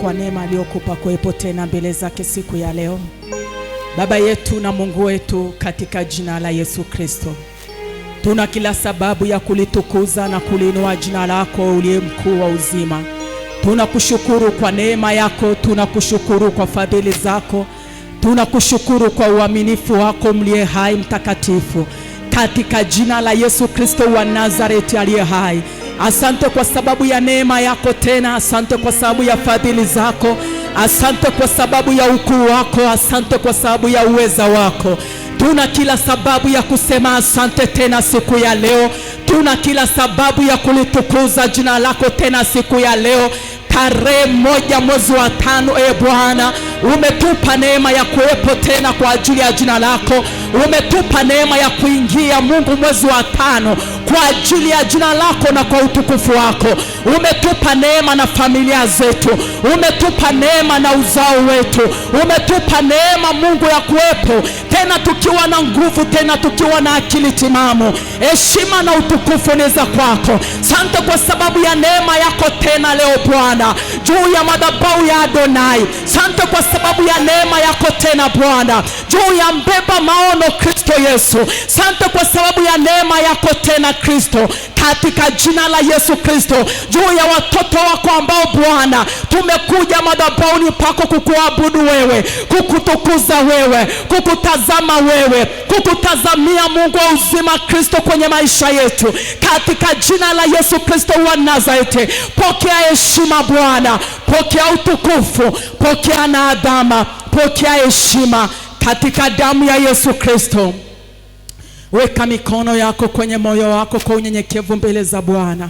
Kwa neema aliyokupa kuwepo tena mbele zake siku ya leo. Baba yetu na Mungu wetu, katika jina la Yesu Kristo, tuna kila sababu ya kulitukuza na kulinua jina lako uliye mkuu wa uzima. Tunakushukuru kwa neema yako, tunakushukuru kwa fadhili zako, tunakushukuru kwa uaminifu wako mliye hai mtakatifu, katika jina la Yesu Kristo wa Nazareti aliye hai. Asante kwa sababu ya neema yako tena, asante kwa sababu ya fadhili zako, asante kwa sababu ya ukuu wako, asante kwa sababu ya uweza wako. Tuna kila sababu ya kusema asante tena siku ya leo. Tuna kila sababu ya kulitukuza jina lako tena siku ya leo. Tarehe 1 mwezi wa 5, Bwana, umetupa neema ya kuwepo tena kwa ajili ya jina lako. Umetupa neema ya kuingia Mungu mwezi wa 5 kwa ajili ya jina lako na kwa utukufu wako. Umetupa neema na familia zetu, umetupa neema na uzao wetu, umetupa neema Mungu ya kuwepo tena tukiwa na nguvu, tena tukiwa na akili timamu. Heshima na utukufu ni za kwako. Asante kwa sababu ya neema yako tena leo Bwana juu ya madhabahu ya Adonai. Asante kwa sababu ya neema yako tena Bwana juu ya mbeba maono Kristo Yesu. Asante kwa sababu ya neema yako tena Kristo, katika jina la Yesu Kristo, juu ya watoto wako ambao Bwana tumekuja madhabahuni pako kukuabudu wewe, kukutukuza wewe, kukutazama wewe, kukutazamia Mungu wa uzima Kristo kwenye maisha yetu, katika jina la Yesu Kristo wa Nazareti. Pokea heshima Bwana, pokea utukufu, pokea na adhama, pokea heshima katika damu ya Yesu Kristo. Weka mikono yako kwenye moyo wako kwa unyenyekevu mbele za Bwana.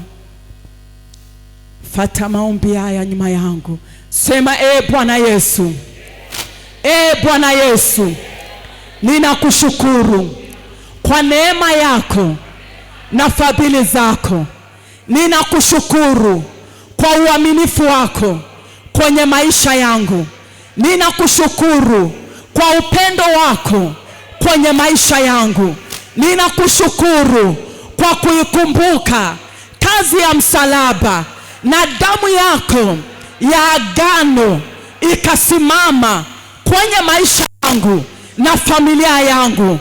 Fata maombi haya nyuma yangu. Sema, Bwana Yesu, Bwana Yesu, ninakushukuru kwa neema yako na fadhili zako. Ninakushukuru kwa uaminifu wako kwenye maisha yangu. Ninakushukuru kwa upendo wako kwenye maisha yangu. Ninakushukuru kwa kuikumbuka kazi ya msalaba na damu yako ya agano ikasimama kwenye maisha yangu na familia yangu.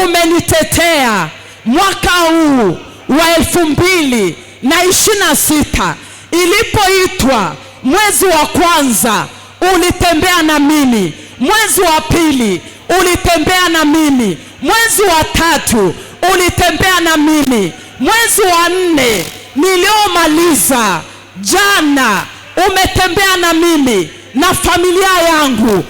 Umenitetea mwaka huu wa 2026. Ilipoitwa mwezi wa kwanza ulitembea na mimi, mwezi wa pili ulitembea na mimi, mwezi wa 3 ulitembea na mimi, mwezi wa 4 niliomaliza jana umetembea na mimi na familia yangu.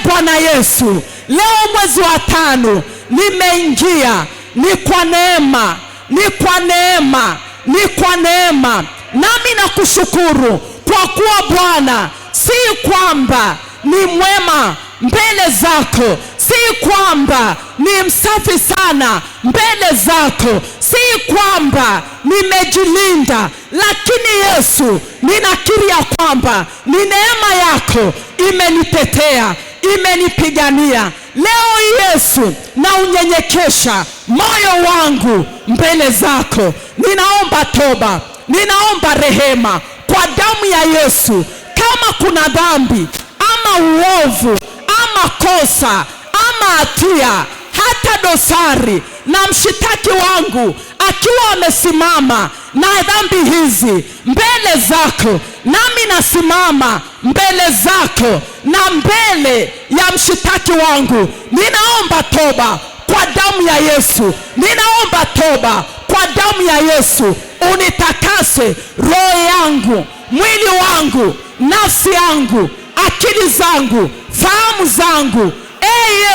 Bwana Yesu, leo mwezi wa 5 nimeingia, ni kwa neema, ni kwa neema, ni kwa neema. Nami nakushukuru kwa kuwa Bwana, si kwamba ni mwema mbele zako, si kwamba ni msafi sana mbele zako, si kwamba nimejilinda, lakini Yesu, ninakiri ya kwamba ni neema yako imenitetea, imenipigania. Leo Yesu, na unyenyekesha moyo wangu mbele zako. Ninaomba toba, ninaomba rehema kwa damu ya Yesu. Kama kuna dhambi ama uovu ama kosa ama hatia hata dosari, na mshitaki wangu akiwa amesimama na dhambi hizi mbele zako, nami nasimama mbele zako na mbele ya mshitaki wangu, ninaomba toba kwa damu ya Yesu. Ninaomba toba kwa damu ya Yesu. Unitakase roho yangu mwili wangu, nafsi yangu, akili zangu, fahamu zangu,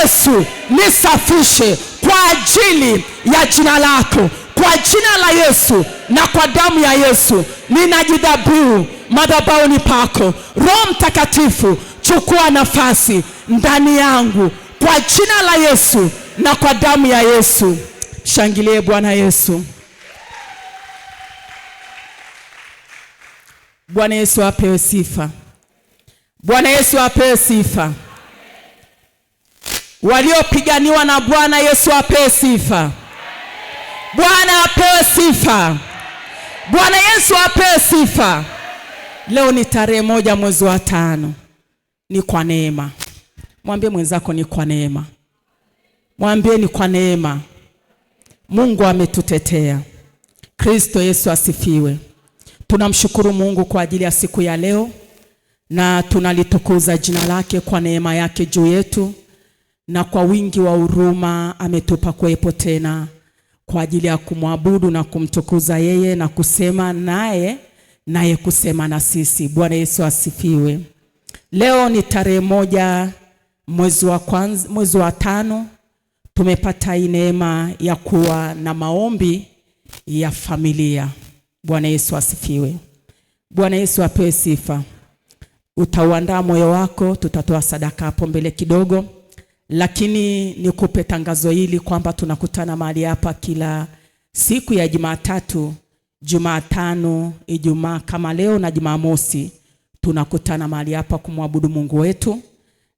Yesu nisafishe kwa ajili ya jina lako, kwa jina la Yesu na kwa damu ya Yesu. Ninajidhabihu madhabahuni pako. Roho Mtakatifu, chukua nafasi ndani yangu kwa jina la Yesu na kwa damu ya Yesu. Shangilie Bwana Yesu. Bwana Yesu apewe sifa. Bwana Yesu apewe sifa. Waliopiganiwa na Bwana Yesu apewe sifa. Bwana apewe sifa. Bwana Yesu apewe sifa. Leo ni tarehe 1 mwezi wa 5. Ni kwa neema. Mwambie mwenzako ni kwa neema. Mwambie ni kwa neema. Mungu ametutetea. Kristo Yesu asifiwe. Tunamshukuru Mungu kwa ajili ya siku ya leo na tunalitukuza jina lake kwa neema yake juu yetu, na kwa wingi wa huruma ametupa kuwepo tena kwa ajili ya kumwabudu na kumtukuza yeye na kusema naye kusema na sisi. Bwana Yesu asifiwe. Leo ni tarehe 1 mwezi wa 5. Tumepata neema ya kuwa na maombi ya familia. Bwana Yesu asifiwe. Bwana Yesu apewe sifa. Utauandaa moyo wako, tutatoa sadaka hapo mbele kidogo. Lakini nikupe tangazo hili kwamba tunakutana mahali hapa kila siku ya Jumatatu, Jumatano, Ijumaa kama leo na Jumamosi. Tunakutana mahali hapa kumwabudu Mungu wetu.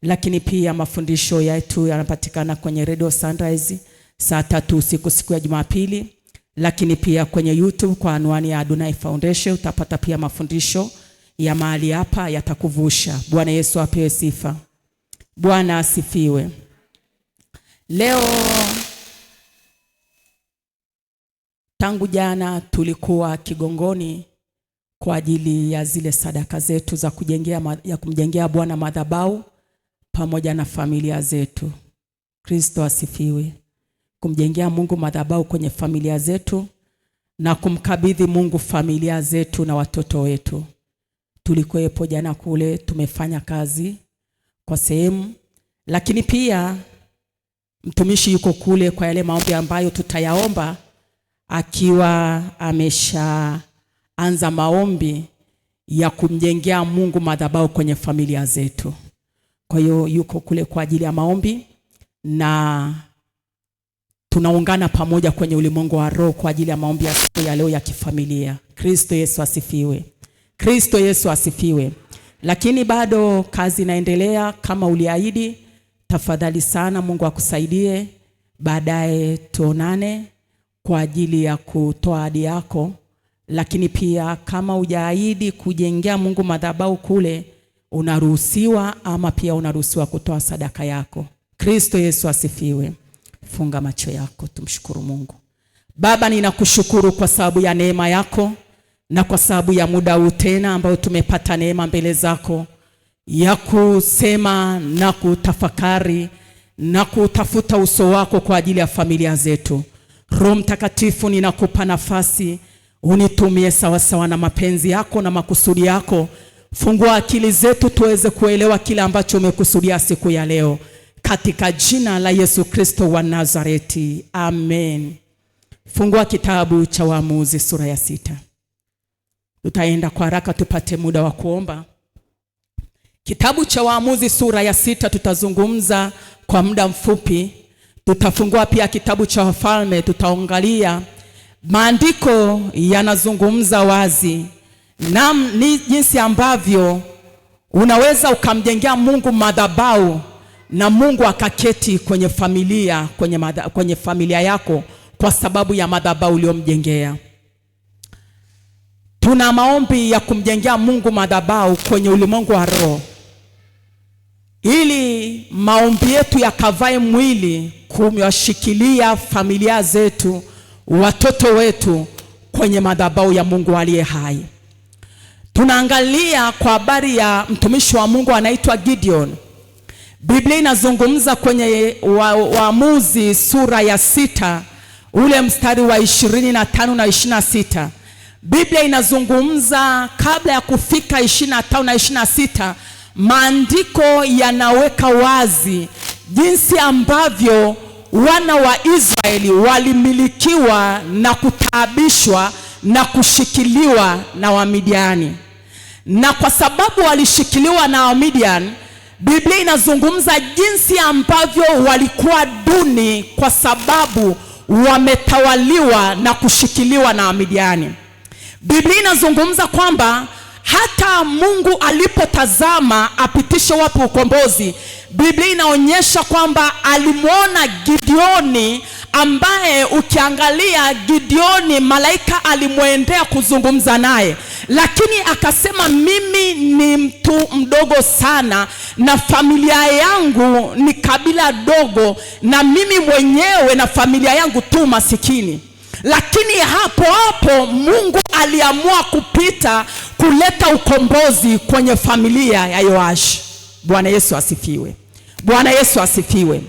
Lakini pia mafundisho yetu yanapatikana kwenye Radio Sunrise saa 3 usiku siku ya Jumapili. Lakini pia kwenye YouTube kwa anwani ya Adonai Foundation utapata pia mafundisho ya mahali hapa yatakuvusha. Bwana Yesu apewe sifa. Bwana asifiwe. Leo tangu jana tulikuwa Kigongoni kwa ajili ya zile sadaka zetu za kumjengea Bwana madhabahu pamoja na familia zetu. Kristo asifiwe. Kumjengea Mungu madhabahu kwenye familia zetu na kumkabidhi Mungu familia zetu na watoto wetu. Tulikuwepo jana kule, tumefanya kazi kwa sehemu, lakini pia mtumishi yuko kule kwa yale maombi ambayo tutayaomba akiwa ameshaanza maombi ya kumjengea Mungu madhabahu kwenye familia zetu. Kwa hiyo yuko kule kwa ajili ya maombi na tunaungana pamoja kwenye ulimwengu wa roho kwa ajili ya maombi ya siku ya leo ya kifamilia. Kristo Yesu asifiwe. Kristo Yesu asifiwe. Lakini bado kazi inaendelea kama uliahidi. Tafadhali sana Mungu akusaidie. Baadaye tuonane kwa ajili ya kutoa ahadi yako. Lakini pia kama hujaahidi kujengea Mungu madhabahu kule, unaruhusiwa ama pia unaruhusiwa kutoa sadaka yako. Kristo Yesu asifiwe. Funga macho yako, tumshukuru Mungu. Baba, ninakushukuru kwa sababu ya neema yako na kwa sababu ya muda huu tena ambao tumepata neema mbele zako ya kusema na kutafakari na kutafuta uso wako kwa ajili ya familia zetu. Roho Mtakatifu, ninakupa nafasi unitumie sawa sawa na mapenzi yako na makusudi yako. Fungua akili zetu tuweze kuelewa kile ambacho umekusudia siku ya leo. Katika jina la Yesu Kristo wa Nazareti. Amen. Fungua kitabu cha Waamuzi sura ya 6. Tutaenda kwa haraka tupate muda wa kuomba. Kitabu cha Waamuzi sura ya 6 tutazungumza kwa muda mfupi. Tutafungua pia kitabu cha Wafalme, tutaangalia maandiko yanazungumza wazi ni jinsi ambavyo unaweza ukamjengea Mungu madhabahu na Mungu akaketi kwenye familia yako kwa sababu ya madhabahu uliyomjengea. Tuna maombi ya kumjengea Mungu madhabahu kwenye ulimwengu wa roho, ili maombi yetu yakavae mwili kumwashikilia familia zetu, watoto wetu kwenye madhabahu ya Mungu aliye hai. Tunaangalia kwa habari ya mtumishi wa Mungu anaitwa Gideon. Biblia inazungumza kwenye Waamuzi sura ya 6 ule mstari wa 25 na 26. Biblia inazungumza kabla ya kufika 25 na 26, maandiko yanaweka wazi jinsi ambavyo wana wa Israeli walimilikiwa na kutaabishwa na kushikiliwa na Wamidiani. Na kwa sababu walishikiliwa na Wamidiani, Biblia inazungumza jinsi ambavyo walikuwa duni kwa sababu wametawaliwa na kushikiliwa na Wamidiani. Biblia inazungumza kwamba hata Mungu alipotazama apitishe wapi ukombozi, Biblia inaonyesha kwamba alimuona Gideoni, ambaye ukiangalia Gideoni malaika alimwendea kuzungumza naye, lakini akasema mimi ni mtu mdogo sana na familia yangu ni kabila dogo na mimi mwenyewe na familia yangu tu masikini. Lakini hapo Mungu aliamua kupita kuleta ukombozi kwenye familia ya Yoashi. Bwana Yesu asifiwe. Bwana Yesu asifiwe.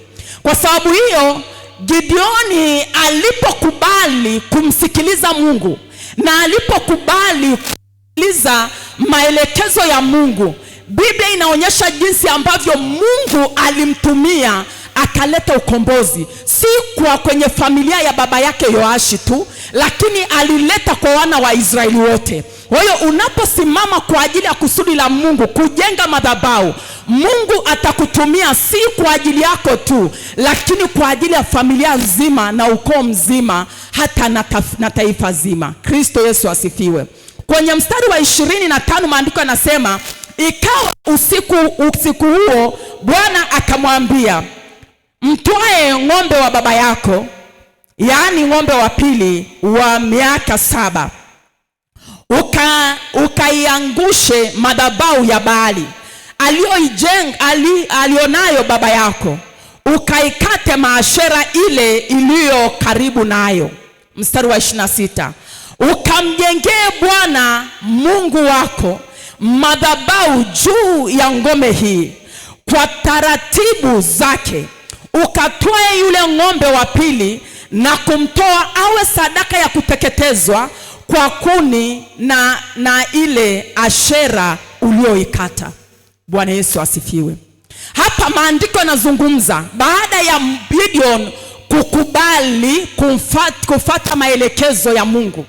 Kwa sababu hiyo Gideoni alipokubali kumsikiliza Mungu na alipokubali kusikiliza maelekezo ya Mungu, Biblia inaonyesha jinsi ambavyo Mungu alimtumia akaleta ukombozi, si kwa kwenye familia ya baba yake Yoashi tu, lakini alileta kwa wana wa Israeli wote. Kwa hiyo unaposimama kwa ajili ya kusudi la Mungu kujenga madhabahu, Mungu atakutumia si kwa ajili yako tu, lakini kwa ajili ya familia nzima na ukoo mzima, hata na taifa zima. Kristo Yesu asifiwe. Kwenye mstari wa 25 maandiko yanasema, ikawa usiku huo Bwana akamwambia, mtwae ng'ombe wa baba yako, yaani ng'ombe wa pili wa miaka 7, ukaiangushe madhabahu ya Baali alionayo baba yako, ukaikate maashera ile iliyo karibu nayo. Mstari wa 26, ukamjengee Bwana Mungu wako madhabahu juu ya ngome hii kwa taratibu zake. Ukatwae yule ng'ombe wa pili na kumtoa awe sadaka ya kuteketezwa kwa kuni na ile ashera ulioikata. Bwana Yesu asifiwe. Hapa maandiko yanazungumza baada ya Gideon kukubali kufuata maelekezo ya Mungu,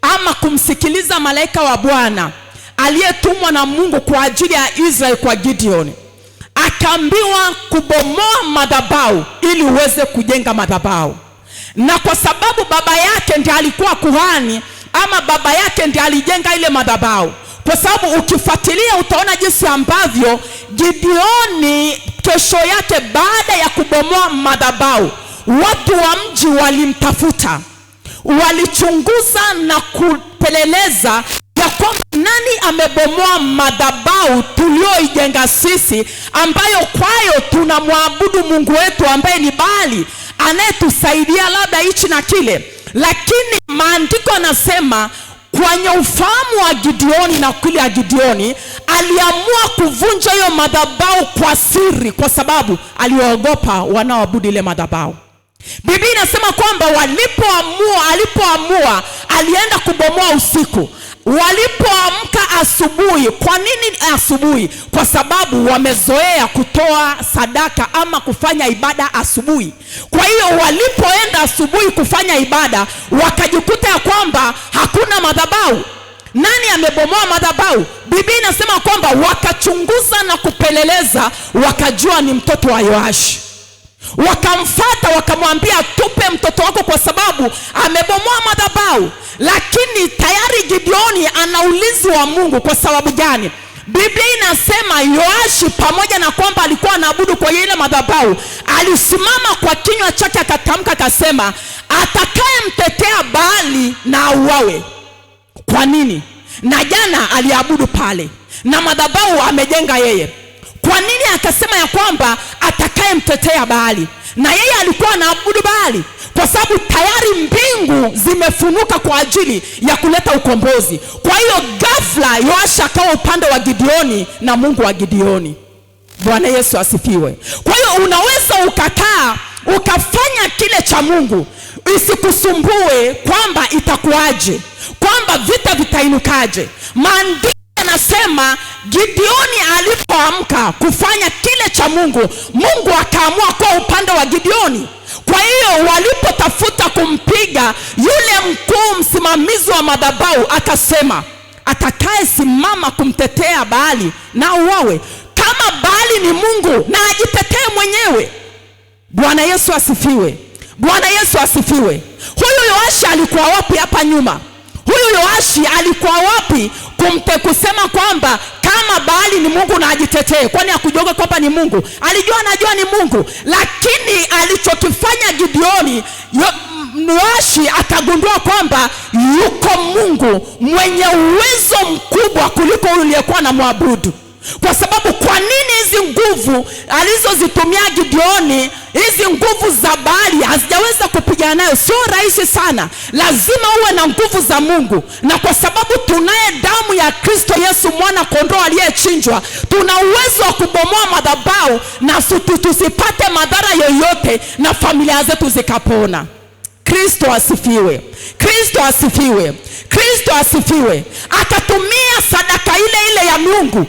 ama kumsikiliza malaika wa Bwana aliyetumwa na Mungu kwa ajili ya Israeli kwa Gideon, akaambiwa kubomoa madhabahu ili uweze kujenga madhabahu. Na kwa sababu baba yake ndiye alikuwa kuhani, ama baba yake ndiye alijenga ile madhabahu, kwa sababu ukifuatilia utaona jinsi ambavyo Gideoni kesho yake baada ya kubomoa madhabahu, watu wa mji walimtafuta, walichunguza na kupeleleza ya kwamba nani amebomoa madhabahu tulioijenga sisi, ambayo kwayo tunamwabudu Mungu wetu ambaye ni Baali, anayetusaidia labda hichi na kile. Lakini maandiko yanasema kwenye ufahamu wa Gideoni na akili ya Gideoni, aliamua kuvunja hiyo madhabahu kwa siri, kwa sababu aliogopa wanaoabudu ile madhabahu. Biblia inasema kwamba alipoamua alienda kubomoa usiku. Walipoamka asubuhi, kwa nini asubuhi? Kwa sababu wamezoea kutoa sadaka ama kufanya ibada asubuhi. Kwa hiyo walipoenda asubuhi kufanya ibada, wakajikuta ya kwamba hakuna madhabahu. Nani amebomoa madhabahu? Biblia inasema kwamba wakachunguza na kupeleleza, wakajua ni mtoto wa Yoashi. Wakamfuata wakamwambia, tupe mtoto wako kwa sababu amebomoa madhabahu. Lakini tayari Gideoni ana ulinzi wa Mungu. Kwa sababu gani? Biblia inasema Yoashi, pamoja na kwamba alikuwa anaabudu kwa ile madhabahu, alisimama kwa kinywa chake akatamka akasema, atakayemtetea Baali na auawe. Kwa nini? Na jana aliabudu pale na madhabahu amejenga yeye. Kwa nini akasema ya kwamba atakayemtetea Baali? Na yeye alikuwa anaabudu Baali. Kwa sababu tayari mbingu zimefunuka kwa ajili ya kuleta ukombozi. Kwa hiyo ghafla Yoashi akawa upande wa Gideoni na Mungu wa Gideoni. Bwana Yesu asifiwe. Kwa hiyo unaweza ukakaa ukafanya kile cha Mungu, isikusumbue kwamba itakuaje, kwamba vita ikainukaje? Maandiko yanasema Gideoni alipoamka kufanya kile cha Mungu, Mungu akaamua kwa upande wa Gideoni. Kwa hiyo walipotafuta kumpiga yule mkuu msimamizi wa madhabahu, akasema atakaye simama kumtetea Baali na uwawe. Kama Baali ni Mungu, na ajitetee mwenyewe. Bwana Yesu asifiwe. Bwana Yesu asifiwe. Huyu Yoashi alikuwa wapi hapa nyuma? Huyu Yoashi alikuwa wapi kusema kwamba kama Baali ni Mungu na ajitetee? Kwani hakujua kwamba ni Mungu? Alijua, anajua ni Mungu. Lakini alichokifanya Gideoni, Yoashi akagundua kwamba yuko Mungu mwenye uwezo mkubwa kuliko yule aliyekuwa anamwabudu. Kwa sababu kwa nini hizi nguvu alizozitumia Gideoni, hizi nguvu za Baali hazijaweza kupigana nayo? Sio rahisi sana. Lazima uwe na nguvu za Mungu. Na kwa sababu tunaye damu ya Kristo Yesu, mwana kondoo aliyechinjwa, tuna uwezo wa kubomoa madhabahu na tusipate madhara yoyote, na familia zetu zikapona. Kristo asifiwe. Kristo asifiwe. Kristo asifiwe. Akatumia sadaka ile ile ya Mungu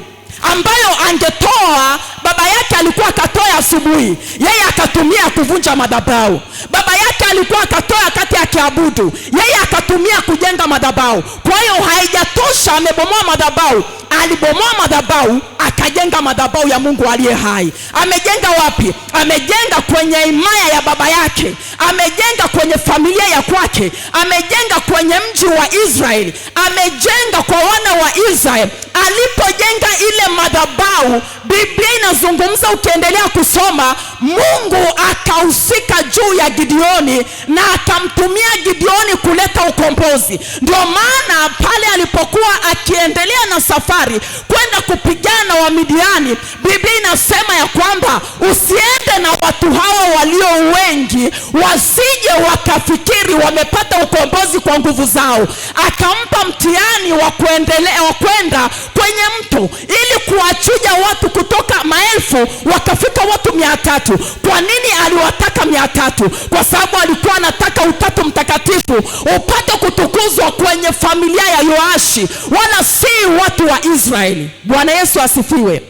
ambayo angetoa baba yake, alikuwa akatoa asubuhi, yeye akatumia kuvunja madhabahu. Baba yake alikuwa akatoa kati akiabudu, yeye akatumia kujenga madhabahu. Kwa hiyo haijatosha amebomoa madhabahu, alibomoa madhabahu akajenga madhabahu ya Mungu aliye hai. Amejenga wapi? Amejenga kwenye himaya ya baba yake, amejenga kwenye familia ya kwake, amejenga kwenye mji wa Israeli, amejenga kwa wana wa Israeli. Alipojenga ile madhabahu, Biblia inazungumza, ukiendelea kusoma, Mungu akahusika juu ya Gideoni na akamtumia Gideoni kuleta ukombozi. Ndio maana pale alipokuwa akiendelea na safari kwenda kupigana wa Midiani, Biblia inasema ya kwamba usiende na watu hawa walio wengi, wasije wakafikiri wamepata ukombozi kwa nguvu zao. Akampa mtihani wa kuendelea, wa kwenda kwenye mto ili kuwachuja watu kutoka maelfu wakafika watu 300. Kwa nini aliwataka 300? Kwa sababu alikuwa anataka Utatu Mtakatifu upate kutukuzwa kwenye familia ya Yoashi, wala si watu wa Israeli. Bwana Yesu asifiwe.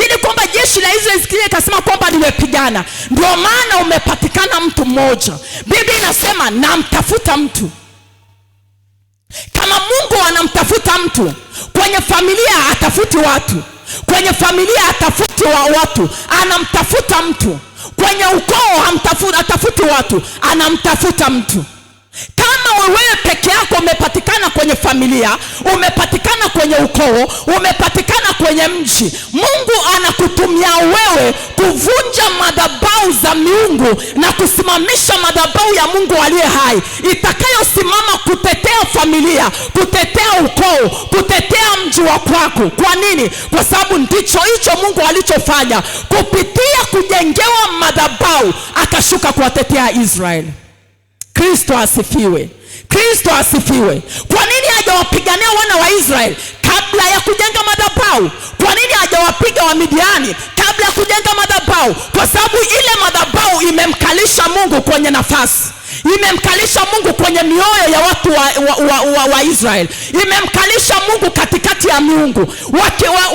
Ili kwamba jeshi la Israeli ikasema kwamba limepigana. Ndio maana umepatikana mtu mmoja. Biblia inasema namtafuta mtu. Kama Mungu anamtafuta mtu, kwenye familia atafuti watu, kwenye familia atafuti watu, anamtafuta mtu. Kwenye ukoo atafuti watu, anamtafuta mtu. Kama wewe peke yako umepatikana kwenye familia, umepatikana kwenye ukoo, umepatikana kwenye mji, Mungu anakutumia wewe kuvunja madhabahu za miungu na kusimamisha madhabahu ya Mungu aliye hai, itakayosimama kutetea familia, kutetea ukoo, kutetea mji wa kwako. Kwa nini? Kwa sababu ndicho hicho Mungu alichofanya kupitia kujengewa madhabahu, akashuka kuwatetea Israeli. Kristo asifiwe. Kristo asifiwe. Kwa nini hajawapigania wana wa Israeli kabla ya kujenga madhabahu? Kwa nini hajawapiga wa Midiani kabla ya kujenga madhabahu? Kwa sababu ile madhabahu imemkalisha Mungu kwenye nafasi, imemkalisha Mungu kwenye mioyo ya watu wa Israeli, imemkalisha Mungu katikati ya miungu.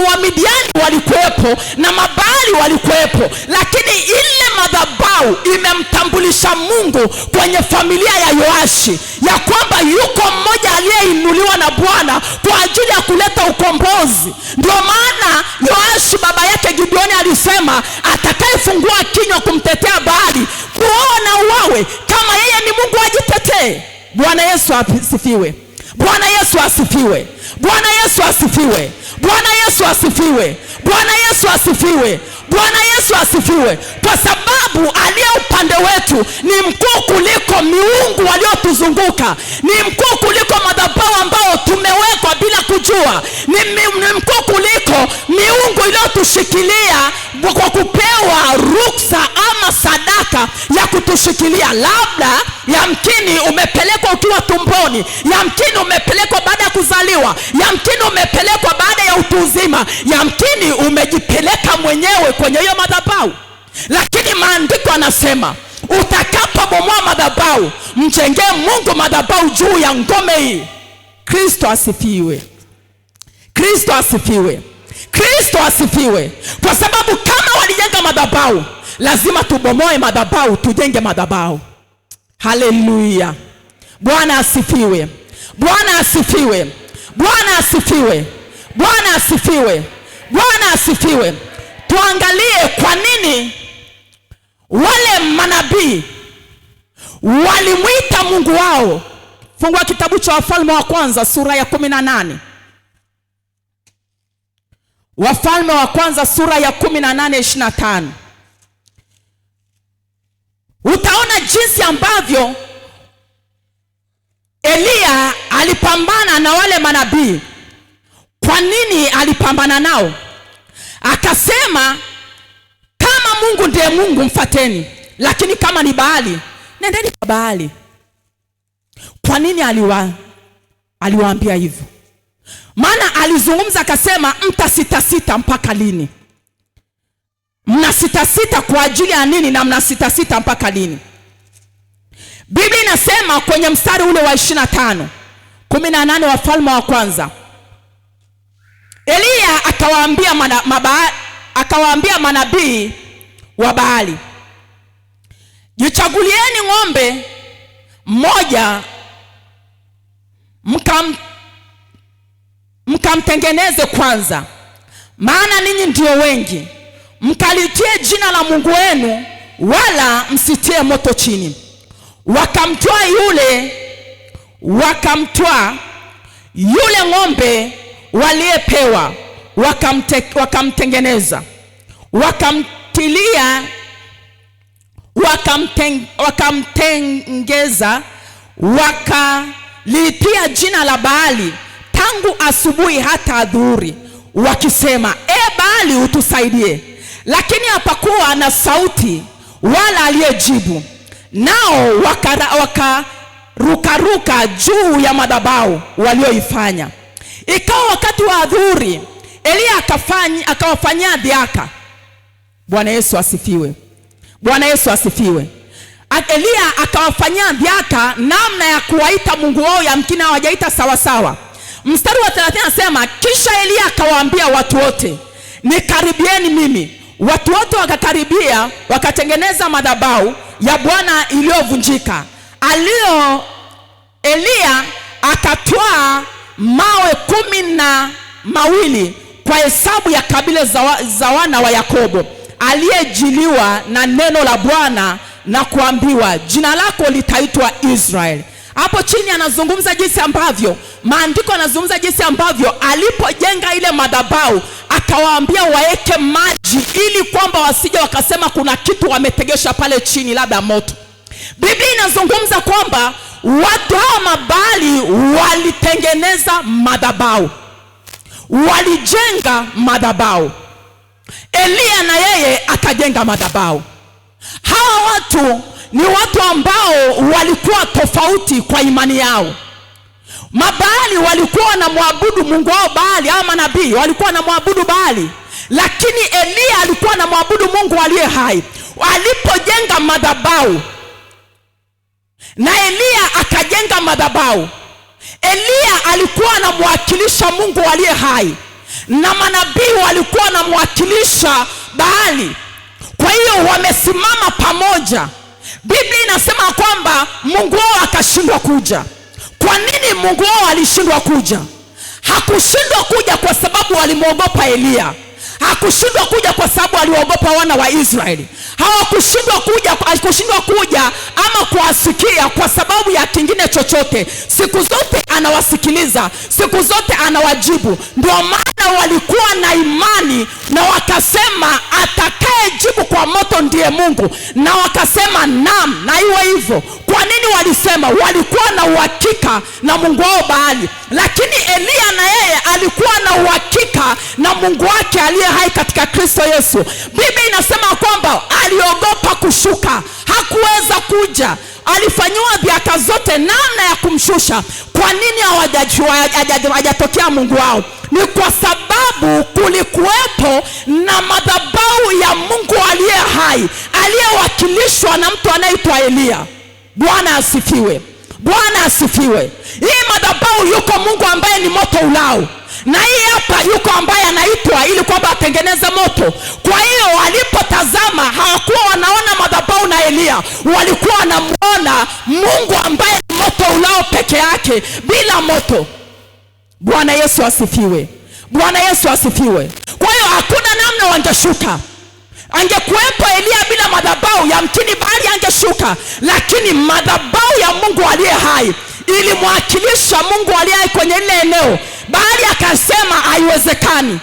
Wa Midiani walikuwepo na Mabaali walikuwepo, lakini ile madhabahu imemtambulisha Mungu kwenye familia ya Yoashi ya kwamba yuko mmoja aliyeinuliwa na Bwana kwa ajili ya kuleta ukombozi. Ndio maana Yoashi baba yake Gideoni alisema atakayefungua kinywa kumtetea Baali kuona uwawe, kama yeye ni Mungu ajitetee. Bwana Yesu asifiwe. Bwana Yesu asifiwe. Bwana Yesu asifiwe. Bwana Yesu asifiwe. Bwana Yesu asifiwe. Bwana Yesu asifiwe. Kwa sababu aliye upande wetu ni mkuu kuliko miungu waliotuzunguka, ni mkuu kuliko madhabahu ambao tumewekwa bila kujua, ni mkuu kuliko miungu iliyotushikilia kwa kupewa ruksa ama sadaka ya kutushikilia. Labda yamkini umepelekwa ukiwa tumboni, yamkini umepelekwa baada ya kuzaliwa, yamkini umepelekwa baada ya utu uzima, yamkini umejipeleka mwenyewe kwenye hiyo madhabahu. Lakini maandiko yanasema utakapobomoa madhabahu, mjengee Mungu madhabahu juu ya ngome hii. Kristo asifiwe. Kristo asifiwe. Kristo asifiwe. Kwa sababu kama walijenga madhabahu, lazima tubomoe madhabahu, tujenge madhabahu. Haleluya. Bwana asifiwe. Bwana asifiwe. Bwana asifiwe. Bwana asifiwe. Bwana asifiwe. Tuangalie kwa nini wale manabii walimuita Mungu wao. Fungua kitabu cha Wafalme wa kwanza sura ya 18. Wafalme wa kwanza sura ya 18:25. Utaona jinsi ambavyo Eliya alipambana na wale manabii. Kwa nini alipambana nao? Akasema kama Mungu ndiye Mungu mfateni, lakini kama ni Baali, nendeni kwa Baali. Kwa nini aliwaambia hivyo? Maana alizungumza akasema, mtasitasita mpaka lini? Mnasitasita kwa ajili ya nini na mnasitasita mpaka lini? Biblia inasema kwenye mstari ule wa 25, 18 Wafalme wa kwanza, Eliya akawaambia manabii wa Baali, jichagulieni ng'ombe mmoja mkamtengeneze kwanza, maana ninyi ndio wengi, mkalitie jina la Mungu wenu, wala msitie moto chini. Wakamtwaa yule ng'ombe waliyepewa, wakamtengeneza, wakamtengeza, wakalitia jina la Baali tangu asubuhi hata adhuhuri, wakisema, Baali utusaidie. Lakini hapakuwa na sauti wala aliyejibu. Nao wakarukaruka juu ya madhabahu walioifanya. Ikawa wakati wa adhuhuri, Eliya akawafanyia dhihaka. Bwana Yesu asifiwe. Bwana Yesu asifiwe. Eliya akawafanyia dhihaka namna ya kuwaita Mungu wao, yamkini hawajaita sawa sawa. Mstari wa 30 anasema, kisha Eliya akawaambia watu wote, nikaribieni mimi. Watu wote wakakaribia, wakatengeneza madhabahu ya Bwana iliyovunjika. Eliya akatwaa mawe 12 kwa hesabu ya kabila za wana wa Yakobo, aliyejiliwa na neno la Bwana na kuambiwa, jina lako litaitwa Israeli. Hapo chini anazungumza jinsi ambavyo, maandiko anazungumza jinsi ambavyo alipojenga ile madhabahu akawaambia waeke maji, ili kwamba wasije wakasema kuna kitu wametegesha pale chini, labda moto. Biblia inazungumza kwamba watu hawa Mabaali walitengeneza madhabahu, walijenga madhabahu. Eliya na yeye akajenga madhabahu. Hawa watu ni watu ambao walikuwa tofauti kwa imani yao. Mabaali walikuwa wanamwabudu Mungu wao Baali, ama manabii walikuwa wanamwabudu Baali, lakini Eliya alikuwa anamwabudu Mungu aliye hai. Alipojenga madhabahu na Eliya akajenga madhabahu, Eliya alikuwa anamwakilisha Mungu aliye hai na manabii walikuwa wanamwakilisha Baali. Kwa hiyo wamesimama pamoja. Biblia inasema kwamba Mungu wao akashindwa kuja. Kwa nini Mungu wao alishindwa kuja? Hakushindwa kuja kwa sababu walimwogopa Eliya. Hakushindwa kuja kwa sababu waliogopa wana wa Israeli. Hakushindwa kuja ama kuwasikia kwa sababu ya kingine chochote. Siku zote anawasikiliza, siku zote anawajibu. Ndio maana walikuwa na imani na wakasema, atakaye jibu kwa moto ndiye Mungu, na wakasema naam, na iwe hivyo. Kwa nini walisema? Walikuwa na uhakika na Mungu wao Baali. Lakini Eliya na yeye alikuwa na uhakika na Mungu wake aliye hai katika Kristo Yesu. Biblia inasema kwamba aliogopa kushuka, hakuweza kuja. Alifanywa dhihaka zote namna ya kumshusha. Kwa nini hajatokea Mungu wao? Ni kwa sababu kulikuwepo na madhabahu ya Mungu aliye hai, aliyewakilishwa na mtu anaitwa Eliya. Bwana asifiwe. Bwana asifiwe. Hii madhabahu yuko Mungu ambaye ni moto ulao, na hii hapa yuko ambaye anaitwa ili kwamba atengeneze moto. Kwa hiyo walipotazama hawakuwa wanaona madhabahu na Elia, walikuwa wanamuona Mungu ambaye ni moto ulao peke yake bila moto. Bwana Yesu asifiwe. Bwana Yesu asifiwe. Kwa hiyo hakuna namna wangeshuka. Angekuwepo Elia bila madhabahu, yamkini bali angeshuka, lakini madhabahu ya Mungu aliye hai ilimwakilisha Mungu aliye hai kwenye ile eneo. Bali akasema haiwezekani.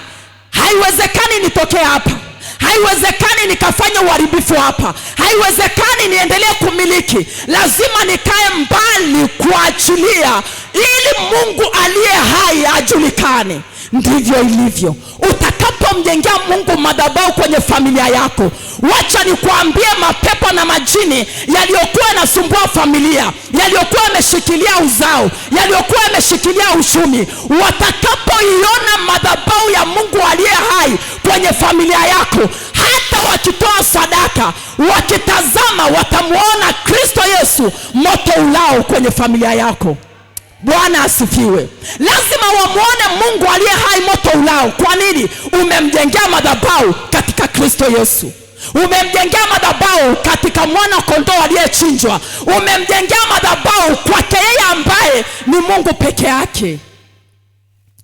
Haiwezekani nitokee hapa. Haiwezekani nikafanya uharibifu hapa. Haiwezekani niendelee kumiliki. Lazima nikae mbali kuachilia ili Mungu aliye hai ajulikane. Ndivyo ilivyo. Utakapomjengea Mungu madhabahu kwenye familia yako, wacha nikwambie, mapepo na majini yaliyokuwa yanasumbua familia, yaliyokuwa yameshikilia uzao, yaliyokuwa yameshikilia uchumi, watakapoiona madhabahu ya Mungu aliye hai kwenye familia yako, hata wakitoa sadaka, wakitazama, watamuona Kristo Yesu moto ulao kwenye familia yako. Bwana asifiwe. Lazima wamuone Mungu aliye hai moto ulao. Kwa nini? Umemjengea madhabahu katika Kristo Yesu. Umemjengea madhabahu katika mwana kondoo aliyechinjwa. Umemjengea madhabahu kwake yeye ambaye ni Mungu peke yake.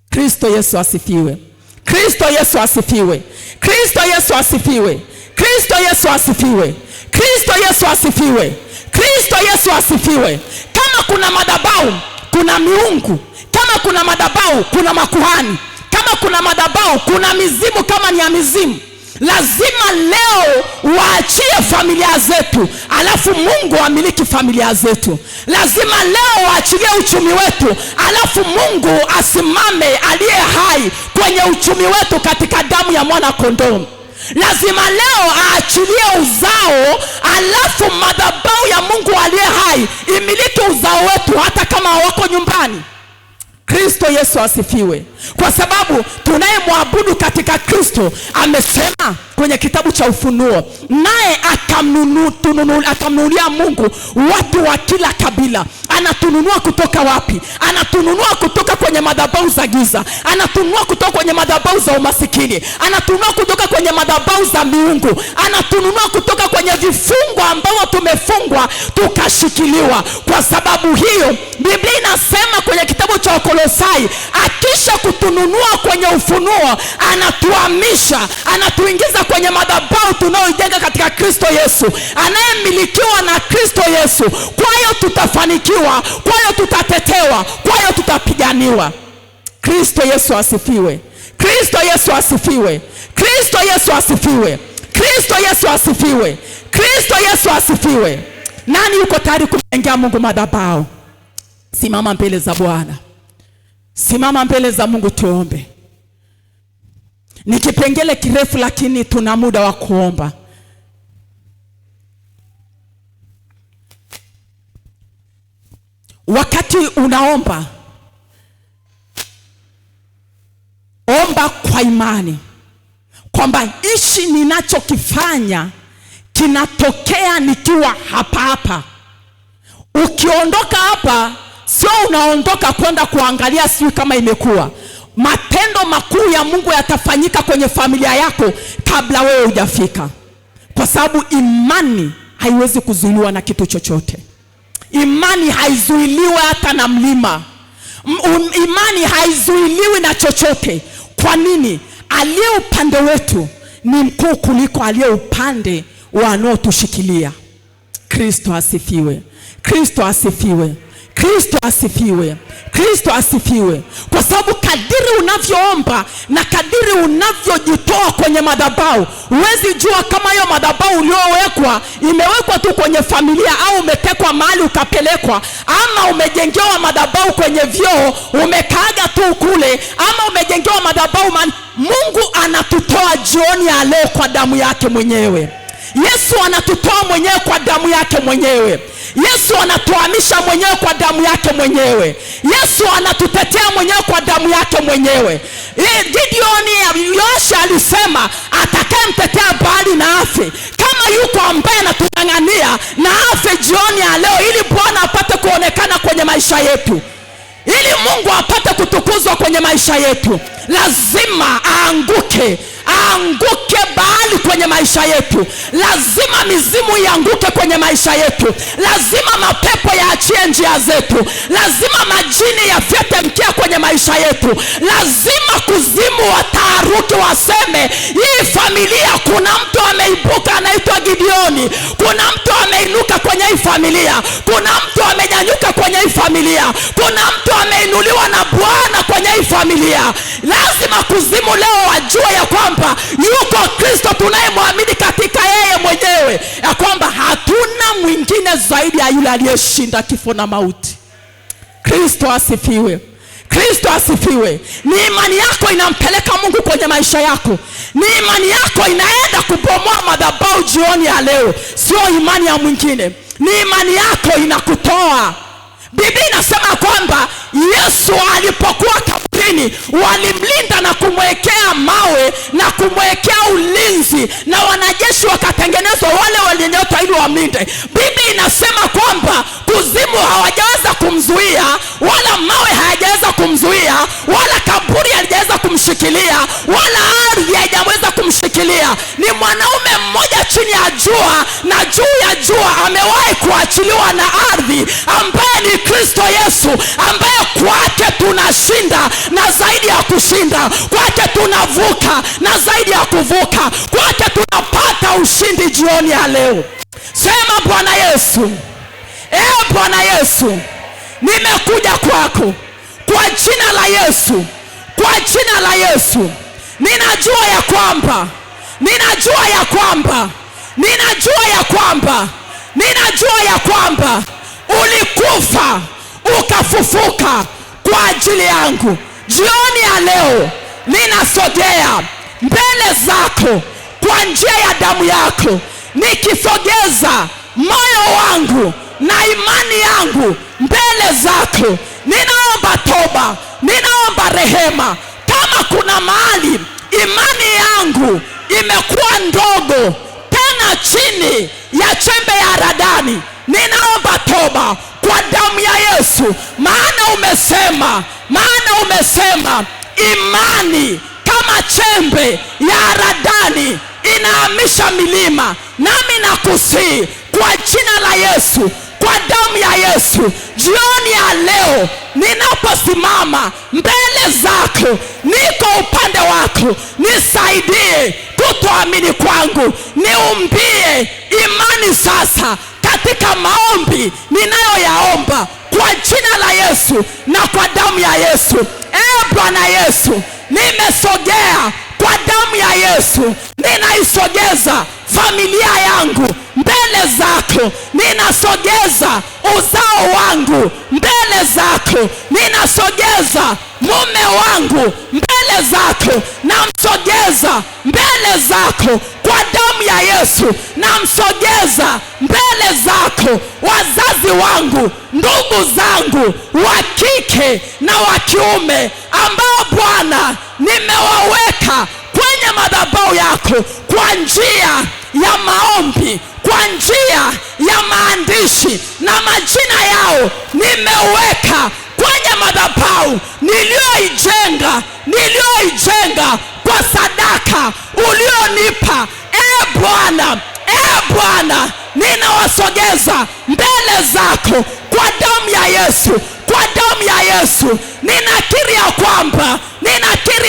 Kristo Yesu asifiwe. Kristo Yesu asifiwe. Kristo Yesu asifiwe. Kristo Yesu asifiwe. Kristo Yesu asifiwe. Kristo Yesu asifiwe. Kama kuna madhabahu kuna miungu, kama kuna madhabahu kuna makuhani, kama kuna madhabahu kuna mizimu kama ni ya mizimu. Lazima leo waachie familia zetu, alafu Mungu amiliki familia zetu. Lazima leo waachilie uchumi wetu, alafu Mungu asimame aliye hai kwenye uchumi wetu katika damu ya mwana kondoo. Lazima leo aachilie uzao, alafu madhabahu ya Mungu aliye hai imiliki uzao wetu hata kama wako nyumbani. Kristo Yesu asifiwe. Kwa sababu tunayemwabudu katika Kristo amesema kwenye kitabu cha Ufunuo, naye akamnunulia Mungu watu wa kila kabila. Anatununua kutoka wapi? Anatununua kutoka kwenye madhabahu za giza. Anatununua kutoka kwenye madhabahu za umasikini. Anatununua kutoka kwenye madhabahu za miungu. Anatununua kutoka kwenye vifungo ambao tumefungwa tukashikiliwa. Kwa sababu hiyo Biblia inasema kwenye kitabu cha Kolosai, akisha kutununua kwenye ufunuo, anatuhamisha, anatuingiza kwenye madhabahu tunayojenga katika Kristo Yesu, anayemilikiwa na Kristo Yesu. Kwa hiyo tutafanikiwa, kwa hiyo tutatetewa, kwa hiyo tutapiganiwa. Kristo Yesu asifiwe. Kristo Yesu asifiwe. Kristo Yesu asifiwe. Kristo Yesu asifiwe. Kristo Yesu asifiwe. Nani yuko tayari kumjengea Mungu madhabahu? Simama mbele za Bwana. Simama mbele za Mungu tuombe. Ni kipengele kirefu lakini tuna muda wa kuomba. Wakati unaomba, omba kwa imani kwamba ishi ninachokifanya kinatokea nikiwa hapa hapa. Ukiondoka hapa, sio unaondoka kwenda kuangalia sio kama imekuwa. Matendo makuu ya Mungu yatafanyika kwenye familia yako kabla wewe hujafika. Kwa sababu imani haiwezi kuzuiliwa na kitu chochote. Imani haizuiliwi hata na mlima. Imani haizuiliwi na chochote. Kwa nini? Aliye upande wetu ni mkuu kuliko aliye upande wanaotushikilia. Kristo asifiwe. Kristo asifiwe. Kristo asifiwe. Kristo asifiwe. Kwa sababu kadiri unavyoomba na kadiri unavyojitoa kwenye madhabahu, huwezi jua kama hiyo madhabahu uliowekwa imewekwa tu kwenye familia, au umetekwa mahali ukapelekwa, ama umejengewa madhabahu kwenye vyoo umekaaga tu kule, ama umejengewa madhabahu. Mungu anatutoa jioni ya leo kwa damu yake mwenyewe. Yesu anatutoa mwenyewe kwa damu yake mwenyewe. Yesu anatuhamisha mwenyewe kwa damu yake mwenyewe. Yesu anatutetea mwenyewe kwa damu yake mwenyewe. Gideoni, Yoshua alisema atakayemtetea Baali na afe. Kama yuko ambaye anatung'ang'ania na afe jioni ya leo, ili Bwana apate kuonekana kwenye maisha yetu, ili Mungu apate kutukuzwa kwenye maisha yetu, lazima aanguke Baali kwenye maisha yetu. Lazima mizimu ianguke kwenye maisha yetu. Lazima mapepo yaachie njia zetu. Lazima majini yafyete mkia kwenye maisha yetu. Lazima kuzimu wataharuki, waseme hii familia kuna mtu ameibuka anaitwa Gideoni. Kuna mtu ameinuka kwenye hii familia. Kuna mtu amenyanyuka kwenye hii familia. Kuna mtu ameinuliwa na Bwana kwenye hii familia. Lazima kuzimu leo wajue ya kwamba yuko Kristo tunayemwamini katika yeye mwenyewe, ya kwamba hatuna mwingine zaidi ya yule aliyeshinda kifo na mauti. Kristo asifiwe. Kristo asifiwe. Ni imani yako inampeleka Mungu kwenye maisha yako. Ni imani yako inaenda kubomoa madhabahu jioni ya leo, sio imani ya mwingine. Ni imani yako inakutoa. Biblia inasema kwamba Yesu alipokuwa kaburini, walimlinda na kumwekea mawe na kumwekea ulinzi, na wanajeshi wakatengenezwa wale walionyota ili wamlinde. Biblia inasema kwamba kuzimu hawajaweza kumzuia, wala mawe hayajaweza kumzuia, wala kaburi halijaweza kumshikilia, wala ardhi haijaweza kumshikilia. Ni mwanaume mmoja chini ya jua na juu ya jua amewahi kuachiliwa na ardhi, ambaye ni Kristo Yesu, ambaye kwake tunashinda na zaidi ya kushinda, kwake tunavuka na zaidi ya kuvuka, kwake tunapata ushindi jioni ya leo. Sema Bwana Yesu, Bwana Yesu, nimekuja kwako kwa jina la Yesu, kwa jina la Yesu. Ninajua ya kwamba ulikufa ukafufuka kwa ajili yangu. Jioni ya leo ninasogea mbele zako kwa njia ya damu yako, nikisogeza moyo wangu na imani yangu mbele zako. Ninaomba toba, ninaomba rehema. Kama kuna mahali imani yangu imekuwa ndogo tena chini ya chembe ya haradali, ninaomba toba kwa damu ya Yesu. Maana umesema imani kama chembe ya haradali inahamisha milima. Nami nakusihi kwa jina la Yesu, kwa damu ya Yesu, jioni ya leo ninaposimama mbele zako, niko upande wako. Nisaidie kutoamini kwangu, niumbie imani sasa katika maombi ninayoyaomba kwa jina la Yesu na kwa damu ya Yesu. Bwana Yesu, nimesogea kwa damu ya Yesu, ninaisogeza familia yangu mbele zako, ninasogeza uzao wangu mbele zako, ninasogeza mume wangu mbele zako, namsogeza mbele zako kwa damu ya Yesu, namsogeza mbele zako wazazi wangu, ndugu zangu wa kike na wa kiume, ambao Bwana nimewaweka kwenye madhabahu yako kwa njia ya maombi, kwa njia ya maandishi, na majina yao nimeweka kwenye madhabahu niliyoijenga kwa sadaka ulionipa. Bwana, ninawasogeza mbele zako kwa damu ya Yesu, kwa damu ya Yesu. Ninakiri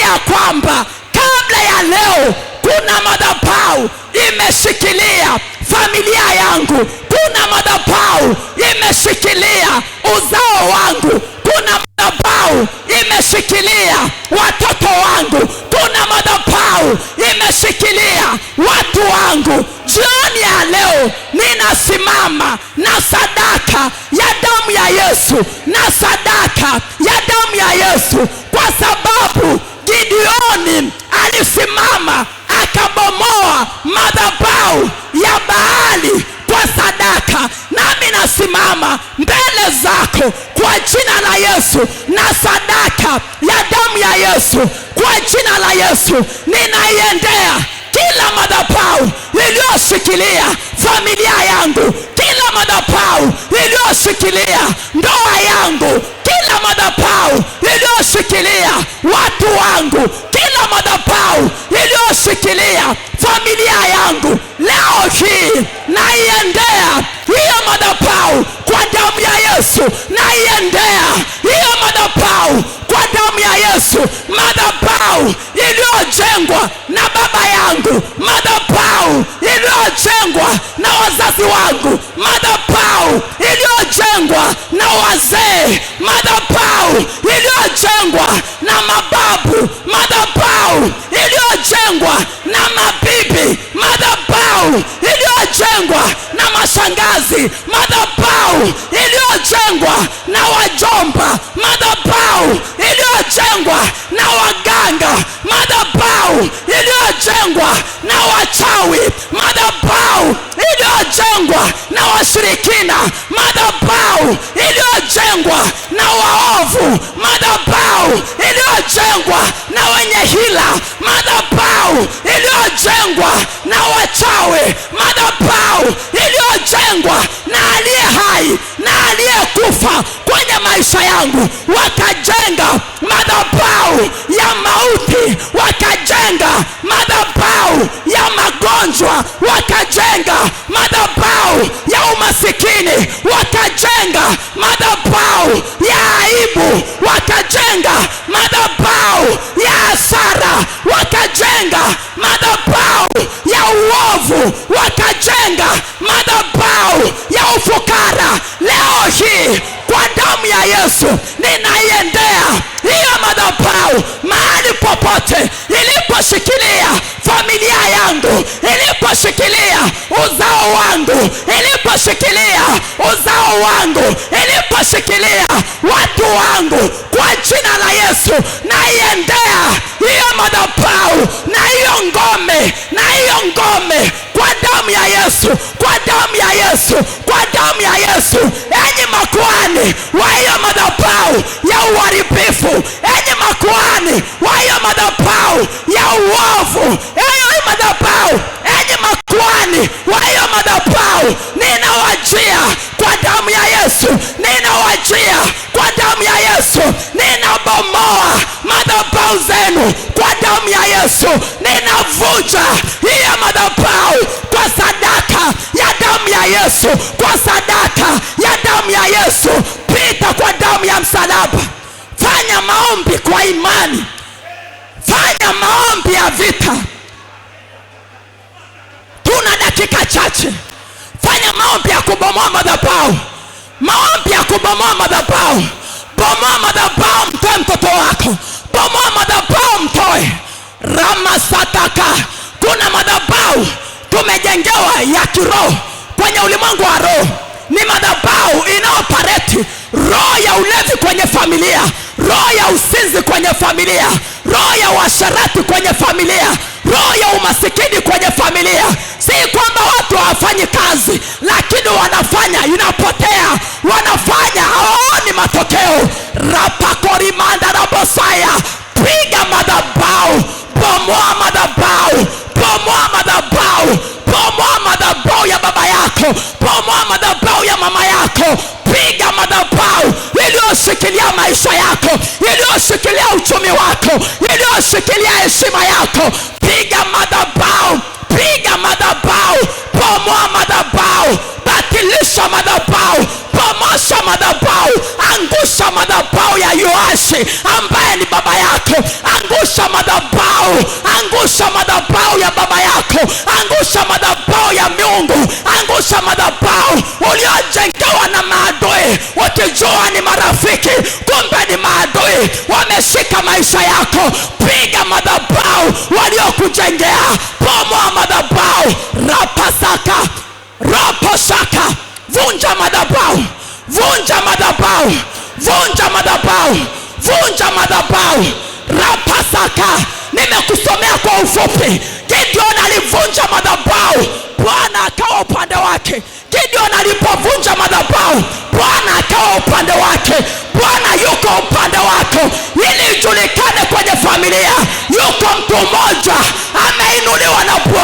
ya kwamba kabla ya leo kuna madhabahu imeshikilia familia yangu, kuna madhabahu imeshikilia uzao wangu, kuna madhabahu imeshikilia watoto wangu, kuna madhabahu imeshikilia watu wangu. Jioni ya leo ninasimama na sadaka ya damu ya Yesu, na sadaka ya damu ya Yesu, kwa sababu Gideoni alisimama akabomoa madhabahu ya Baali kwa sadaka. Nami nasimama mbele zako kwa jina la Yesu na sadaka ya damu ya Yesu, kwa jina la Yesu ninaiendea kila madhabahu iliyoshikilia familia yangu, kila madhabahu iliyoshikilia ndoa yangu, kila madhabahu iliyoshikilia watu wangu, kila madhabahu iliyoshikilia familia yangu, leo hii naiendea hiyo madhabahu kwa damu ya Yesu. Naiendea hiyo madhabahu kwa damu ya Yesu. Madhabahu iliyojengwa na baba yangu, madhabahu iliyojengwa na wazazi wangu, madhabahu iliyojengwa na wazee, madhabahu iliyojengwa na mababu, madhabahu iliyojengwa na mabibi, madhabahu iliyojengwa na mashangazi, madhabahu iliyojengwa na wajomba, madhabahu iliyojengwa na waganga, madhabahu iliyojengwa na wachawi, madhabahu iliyojengwa na washirikina, madhabahu iliyojengwa na waovu, madhabahu iliyojengwa na wenye hila, madhabahu iliyojengwa na wachawi, madhabahu iliyojengwa na aliye hai na aliyekufa kwenye maisha yangu, wakajenga madhabahu ya mauti, wakajenga madhabahu ya magonjwa, wakajenga madhabahu ya umasikini, wakajenga madhabahu ya aibu, wakajenga madhabahu ya hasara, wakajenga madhabahu ya uovu, wakajenga madhabahu ya ufukara. Leo hii kwa damu ya Yesu ninaiendea hiyo madhabahu mahali popote iliposhikilia familia yangu, iliposhikilia uzao wangu, iliposhikilia uzao wangu, iliposhikilia watu wangu, kwa jina la Yesu naiendea hiyo madhabahu na hiyo ngome, na hiyo ngome kwa damu ya Yesu, kwa damu ya Yesu, kwa damu ya Yesu. Enyi makuhani wa hiyo madhabahu ya uharibifu, enyi makuhani wa hiyo madhabahu ya uovu, enyi madhabahu, enyi makuhani wa hiyo madhabahu, ninawajia kwa damu ya Yesu, ninawajia kwa damu ya Yesu, ninabomoa madhabahu zenu kwa damu ya Yesu, ninavunja hiyo madhabahu kwa sadaka ya damu ya Yesu, kwa sadaka ya damu ya Yesu. Pita kwa damu ya msalaba, fanya maombi kwa imani, fanya maombi ya vita. Tuna dakika chache, fanya maombi ya kubomoa madhabahu, maombi ya kubomoa madhabahu. Bomoa madhabahu, mtoe mtoto wako, bomoa madhabahu, mtoe ramasataka. Kuna madhabahu tumejengewa ya kiroho kwenye ulimwengu wa roho, ni madhabahu inaopareti roho ya ulevi kwenye familia, roho ya usinzi kwenye familia, roho ya uasherati kwenye familia, roho ya umasikini kwenye familia. Si kwamba watu hawafanyi kazi, lakini wanafanya inapotea, wanafanya hawaoni matokeo. Rapakorimanda rabosaya, piga madhabahu, bomoa madhabahu, bomoa madhabahu, bomoa madhabahu ya baba yako, bomoa madhabahu ya mama yako. Piga madhabahu iliyoshikilia maisha yako, iliyoshikilia uchumi wako, iliyoshikilia heshima yako. Piga madhabahu, piga madhabahu, bomoa madhabahu, batilisha madhabahu, pomosha madhabahu, angusha madhabahu ya Yoashi ambaye ni baba yako, angusha madhabahu, angusha madhabahu ya baba yako, angusha madhabahu ya miungu, angusha madhabahu uliojengewa na maadui, ukijua ni marafiki kumbe ni maadui, wameshika maisha yako. Piga madhabahu waliokujengea, bomoa madhabahu, rapasaka, raposaka, vunja madhabahu, vunja madhabahu, vunja madhabahu, vunja madhabahu, rapasaka. Nimekusomea kwa ufupi. Gideon alivunja madhabahu, Bwana akawa upande wake. Gideon alipovunja madhabahu, Bwana akawa upande wake. Bwana yuko upande wako, ili ijulikane kwenye familia yuko mtu mmoja ameinuliwa na Bwana.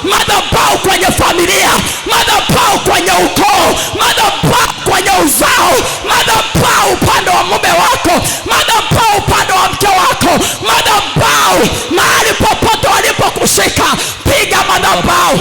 madhabahu kwenye familia, madhabahu kwenye ukoo, madhabahu kwenye uzao, madhabahu upande wa mume wako, madhabahu upande wa mke wako, madhabahu mahali popote walipokushika, piga madhabahu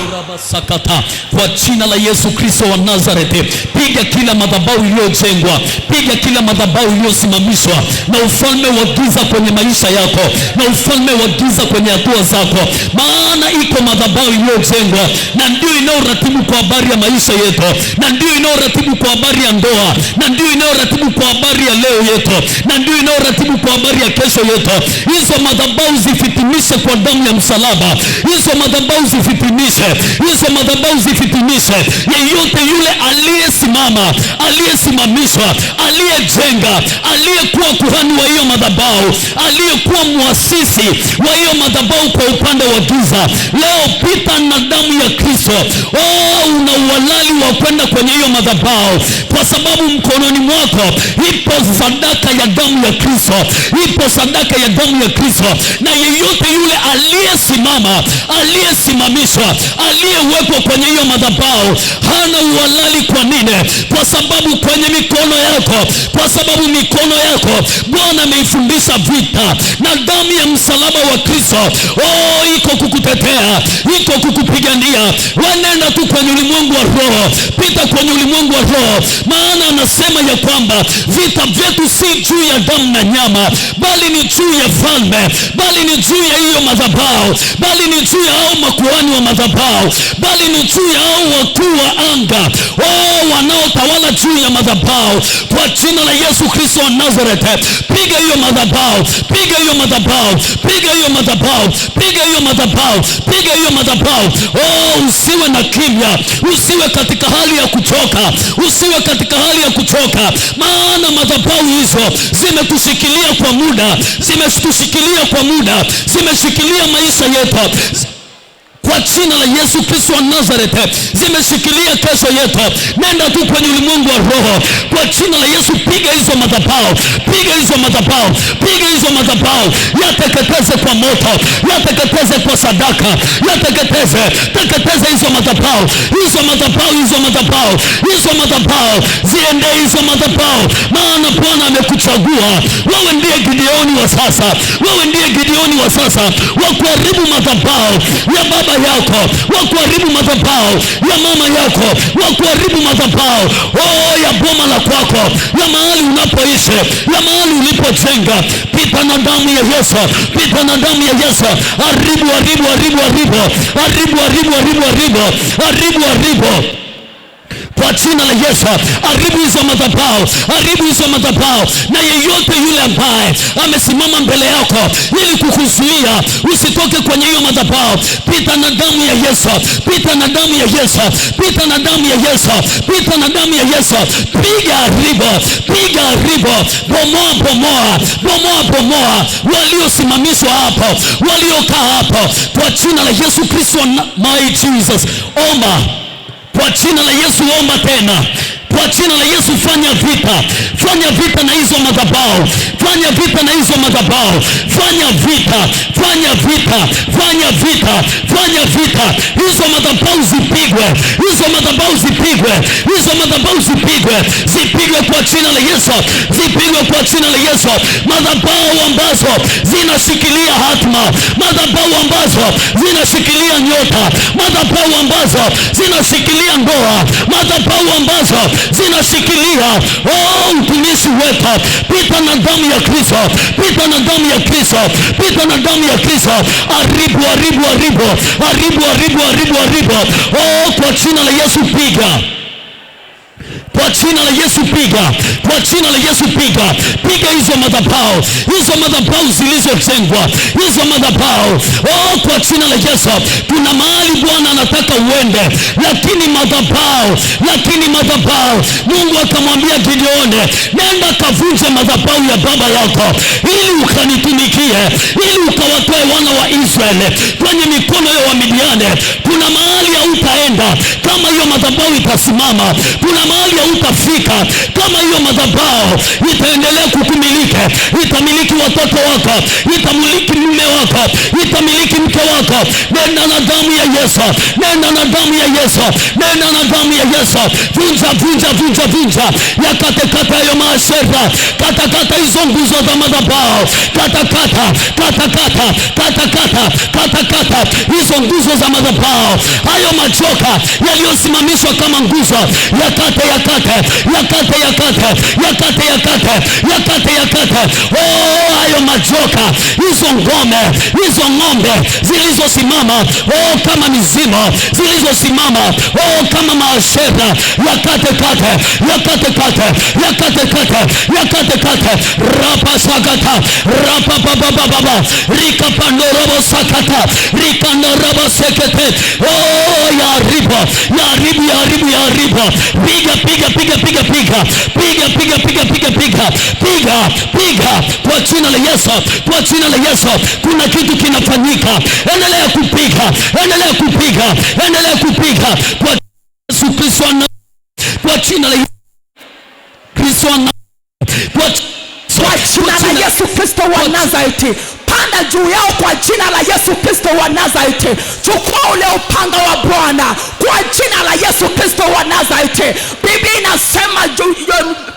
kwa jina la Yesu Kristo wa Nazareti. Piga kila madhabahu iliyojengwa, piga kila madhabahu iliyosimamishwa na ufalme wa giza kwenye maisha yako, na ufalme wa giza kwenye hatua zako. Maana iko madhabahu iliyojengwa, na ndio inayoratibu kwa habari ya maisha yetu, na ndio inayoratibu kwa habari ya ndoa, na ndio inayoratibu kwa habari ya leo yetu, na ndio inayoratibu kwa habari ya kesho yetu. Hizo madhabahu zifitimishe kwa damu ya msalaba. Hizo madhabahu zifitimishe, hizo madhabahu zifitimishe. Yeyote yule aliyesimama, aliyesimamishwa, aliyejenga, aliyekuwa kuhani wa hiyo madhabahu, aliyekuwa muasisi wa hiyo madhabahu kwa upande wa giza, leo pita na damu ya Kristo. Una uhalali wa kwenda kwenye hiyo madhabahu, kwa sababu mkononi mwako ipo sadaka ya damu ya Kristo, ipo sadaka ya damu ya Kristo. Na yeyote yule aliyesimama, aliyesimamishwa, aliyewekwa kwenye hiyo madhabahu hana uhalali. Kwa nini? Kwa sababu kwenye mikono yako, kwa sababu mikono yako Bwana ameifundisha vita, na damu ya msalaba wa Kristo iko kukutetea, iko kukupigania. Wanenda tu kwenye ulimwengu wa roho, pita kwenye ulimwengu wa roho, maana anasema ya kwamba vita vyetu si juu ya damu na nyama, bali ni juu ya falme, bali ni juu ya hiyo madhabahu, bali ni juu ya hao makuhani wa madhabahu, bali ni juu ya hao wakuu wa anga wanaotawala juu ya madhabahu. Kwa jina la Yesu Kristo wa Nazareti, piga hiyo madhabahu, piga hiyo madhabahu, piga hiyo madhabahu, piga hiyo madhabahu, piga hiyo madhabahu. Usiwe na kimya, usiwe katika hali ya kuchoka, usiwe katika hali ya kuchoka, maana madhabahu hizo zimetushikilia kwa muda, zimetushikilia kwa muda, zimeshikilia maisha yetu. Kwa jina la Yesu Kristo wa Nazareti, zimeshikilia kesho yetu. Nenda tu kwenye ulimwengu wa roho, kwa jina la Yesu, piga hizo madhabahu, piga hizo madhabahu, piga hizo madhabahu. Yateketeze kwa moto, yateketeze kwa sadaka, yateketeze, teketeze hizo madhabahu, hizo madhabahu, hizo madhabahu, hizo madhabahu. Ziende hizo madhabahu, maana Bwana amekuchagua. Wewe ndiye Gideoni wa sasa, wewe ndiye Gideoni wa sasa, wa kuharibu madhabahu ya baba yako, wa kuharibu madhabahu ya mama yako, wa kuharibu madhabahu ya boma la kwako, ya mahali unapoishi, ya mahali ulipojenga. Pita na damu ya Yesu, pita na damu ya Yesu. Haribu, haribu, haribu, haribu, haribu, haribu, haribu, haribu, haribu, haribu kwa jina la Yesu. Haribu hizo madhabahu, haribu hizo madhabahu. Na yeyote yule ambaye amesimama mbele yako ili kukuzuia usitoke kwenye hiyo madhabahu, pita na damu ya Yesu, pita na damu ya Yesu, pita na damu ya Yesu, pita na damu ya Yesu. Piga haribu, piga haribu, bomoa, bomoa, bomoa, bomoa waliosimamishwa hapo, waliokaa hapo, kwa jina la Yesu Kristo. My Jesus, omba kwa jina la Yesu, omba tena kwa jina la Yesu. Fanya vita, fanya vita na hizo madhabahu, fanya vita na hizo madhabahu, fanya vita, fanya vita, fanya vita, fanya vita. Hizo madhabahu zipigwe, hizo madhabahu zipigwe, hizo madhabahu zipigwe, zipigwe kwa jina la Yesu, zipigwe kwa jina la Yesu. Madhabahu ambazo zinashikilia hatma, madhabahu ambazo zinashikilia nyota, madhabahu ambazo zinashikilia ndoa, madhabahu ambazo zinashikilia utumishi wetu, pita na damu ya Kristo, pita na damu ya Kristo, pita na damu ya Kristo. Haribu, haribu, haribu, haribu, haribu, haribu, haribu. Kwa jina la Yesu piga, kwa jina la Yesu piga, kwa jina la Yesu piga, piga hizo madhabahu, hizo madhabahu zilizojengwa, hizo madhabahu kwa jina la Yesu. Kuna mahali Bwana anataka uende, lakini madhabahu, Mungu akamwambia Gideoni, nenda kavunje madhabahu ya baba yako ili ukanitumikie, ili ukawatoe wana wa Israeli kwenye mikono ya Wamidiani. Kuna mahali hautaenda kama hiyo madhabahu itasimama, kuna mahali hautafika kama hiyo madhabahu itaendelea kukumiliki. Itamiliki watoto wako, itamiliki mume wako, itamiliki mke wako. Nenda na damu ya Yesu, nenda na damu ya Yesu, nenda na damu ya Yesu. Vunja vunja vunja vunja, yakate kata hayo maashera, kata kata hizo nguzo za madhabahu, kata kata kata kata kata kata kata kata hizo nguzo za madhabahu. Hayo majoka yaliyosimamishwa kama nguzo, yakate yakate yakate yakate yakate yakate yakate yakate. Oh, hayo majoka, hizo ng'ombe zilizosimama kama mizimu, zilizosimama kama maashera, yakate kate yakate kate yakate kate yakate kate. Rapa sakata rapa baba baba rika pandorobo sakata rika ndorobo sekete. Ya riba ya ribu ya ribu ya riba. Piga piga piga piga piga piga piga piga piga piga piga piga kwa jina la Yesu, kwa jina la Yesu. Kuna kitu kinafanyika. Endelea kupiga, endelea kupiga, endelea kupiga kwa Yesu Kristo, kwa jina la Yesu Kristo, kwa jina la Yesu Kristo wa Nazareti. Panda juu yao kwa jina la Yesu Kristo wa Nazareti. Chukua ule upanga wa Bwana kwa jina la Yesu Kristo wa Nazareti. Biblia inasema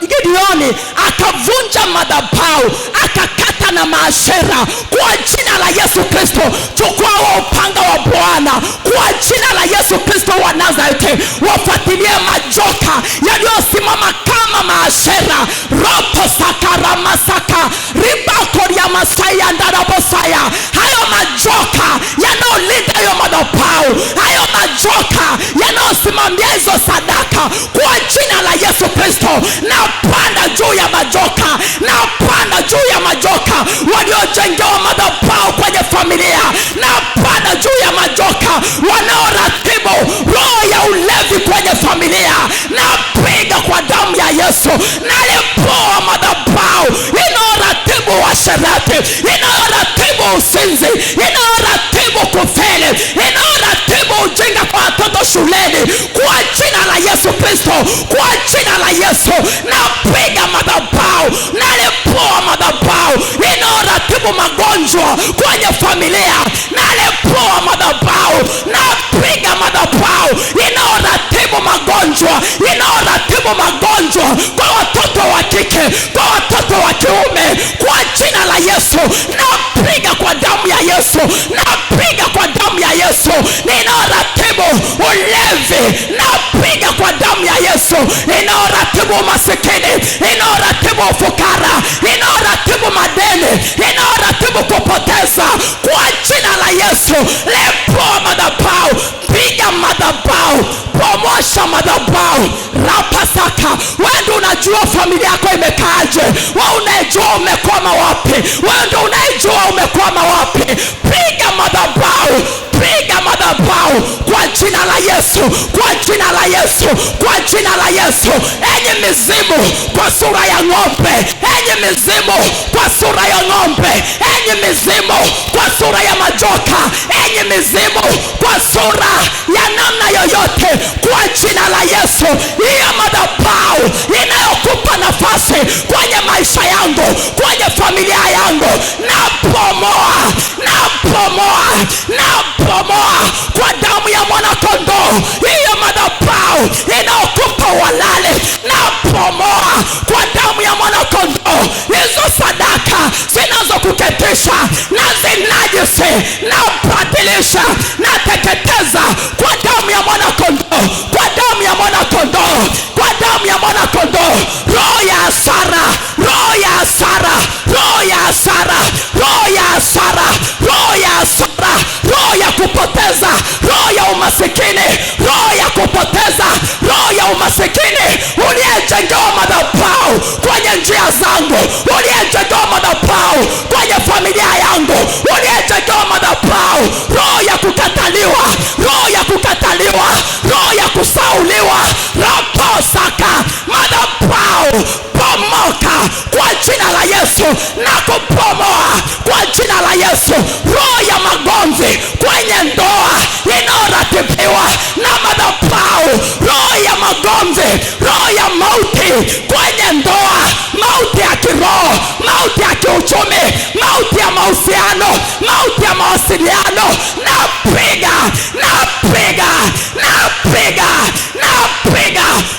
Gideoni akavunja madhabahu, akakata na maashera kwa jina la Yesu Kristo. Chukua upanga wa Bwana kwa jina la Yesu Kristo wa Nazareti. Wafuatilie majoka yaliyosimama kama maashera. Ropo sakara masaka ribako ya masaya ndarabosaya. Hayo majoka yanaolinda hiyo madhabahu, hayo majoka yanaosimamia hizo sadaka kwa jina la Yesu Kristo. Na panda juu ya majoka, na panda juu ya majoka waliojengewa madhabahu kwenye familia, na panda juu ya majoka wanaoratibu roho ya ulevi kwenye familia. Na piga kwa damu ya Yesu, na lepoa madhabahu inaoratibu washerati, inaoratibu usinzi, inaoratibu kufeli, inaoratibu ujinga kwa watoto shuleni kwa jina la Yesu Kristo, kwa jina la Yesu. Na piga madhabahu, na lepoa madhabahu inaoratibu magonjwa kwenye familia, na lepoa madhabahu, na piga madhabahu inaoratibu magonjwa, inaoratibu magonjwa kwa watoto wa kike, kwa watoto wa kiume kwa jina la Yesu. Na piga kwa damu ya Yesu, na piga kwa damu ya Yesu. Ninaoratibu ulevi, na piga kwa damu ya Yesu. Ninaoratibu masikini, ninaoratibu ufukara, ninaoratibu madeni, ninaoratibu kupoteza kwa jina la Yesu. Lepoa madhabahu, piga madhabahu, pomosha madhabahu. Rapasaka. Wewe ndio unajua familia yako imekaaje, wewe unajua umekwama wapi, wewe ndio unajua umekwama wapi. Piga madhabahu, piga madhabahu kwa jina la Yesu, kwa jina la Yesu, kwa jina la Yesu. Enyi mizimu kwa sura ya ng'ombe, enyi mizimu kwa sura ya ng'ombe, enyi mizimu kwa sura ya majoka, enyi mizimu kwa sura ya namna yoyote kwa jina la Yesu. Hiyo madhabahu inayokupa nafasi kwenye maisha yangu, kwenye familia yangu, na pomoa, na pomoa, na pomoa kwa damu ya mwana kondoo. Hiyo madhabahu inayokupa walale, na pomoa kwa damu ya mwana kondoo. Hizo sadaka zinazokuketisha na zinajisi, na badilisha, na teketeza kwa damu ya mwana kondoo, kwa damu ya mwana kondoo, kwa damu ya mwana kondoo. Roho ya hasara, roho ya hasara, roho ya hasara, roho ya hasara, roho ya hasara, roho ya kupoteza, roho ya umasikini, roho ya kupoteza, roho ya umasikini uliyejengewa madhabahu kwenye njia zangu, uliyejengewa madhabahu kwenye familia yangu, uliyejengewa madhabahu, roho ya kukataliwa, roho ya kukataliwa, roho ya kusauliwa. Raposaka madhabahu, pomoka kwa jina la Yesu, na kupomoa kwa jina la Yesu. Roho ya magomvi kwenye ndoa inaoratibiwa na madhabahu, roho ya magomvi, roho ya mauti kwenye ndoa, mauti ya kiroho, mauti ya kiuchumi, mauti ya mahusiano, mauti ya mawasiliano, napiga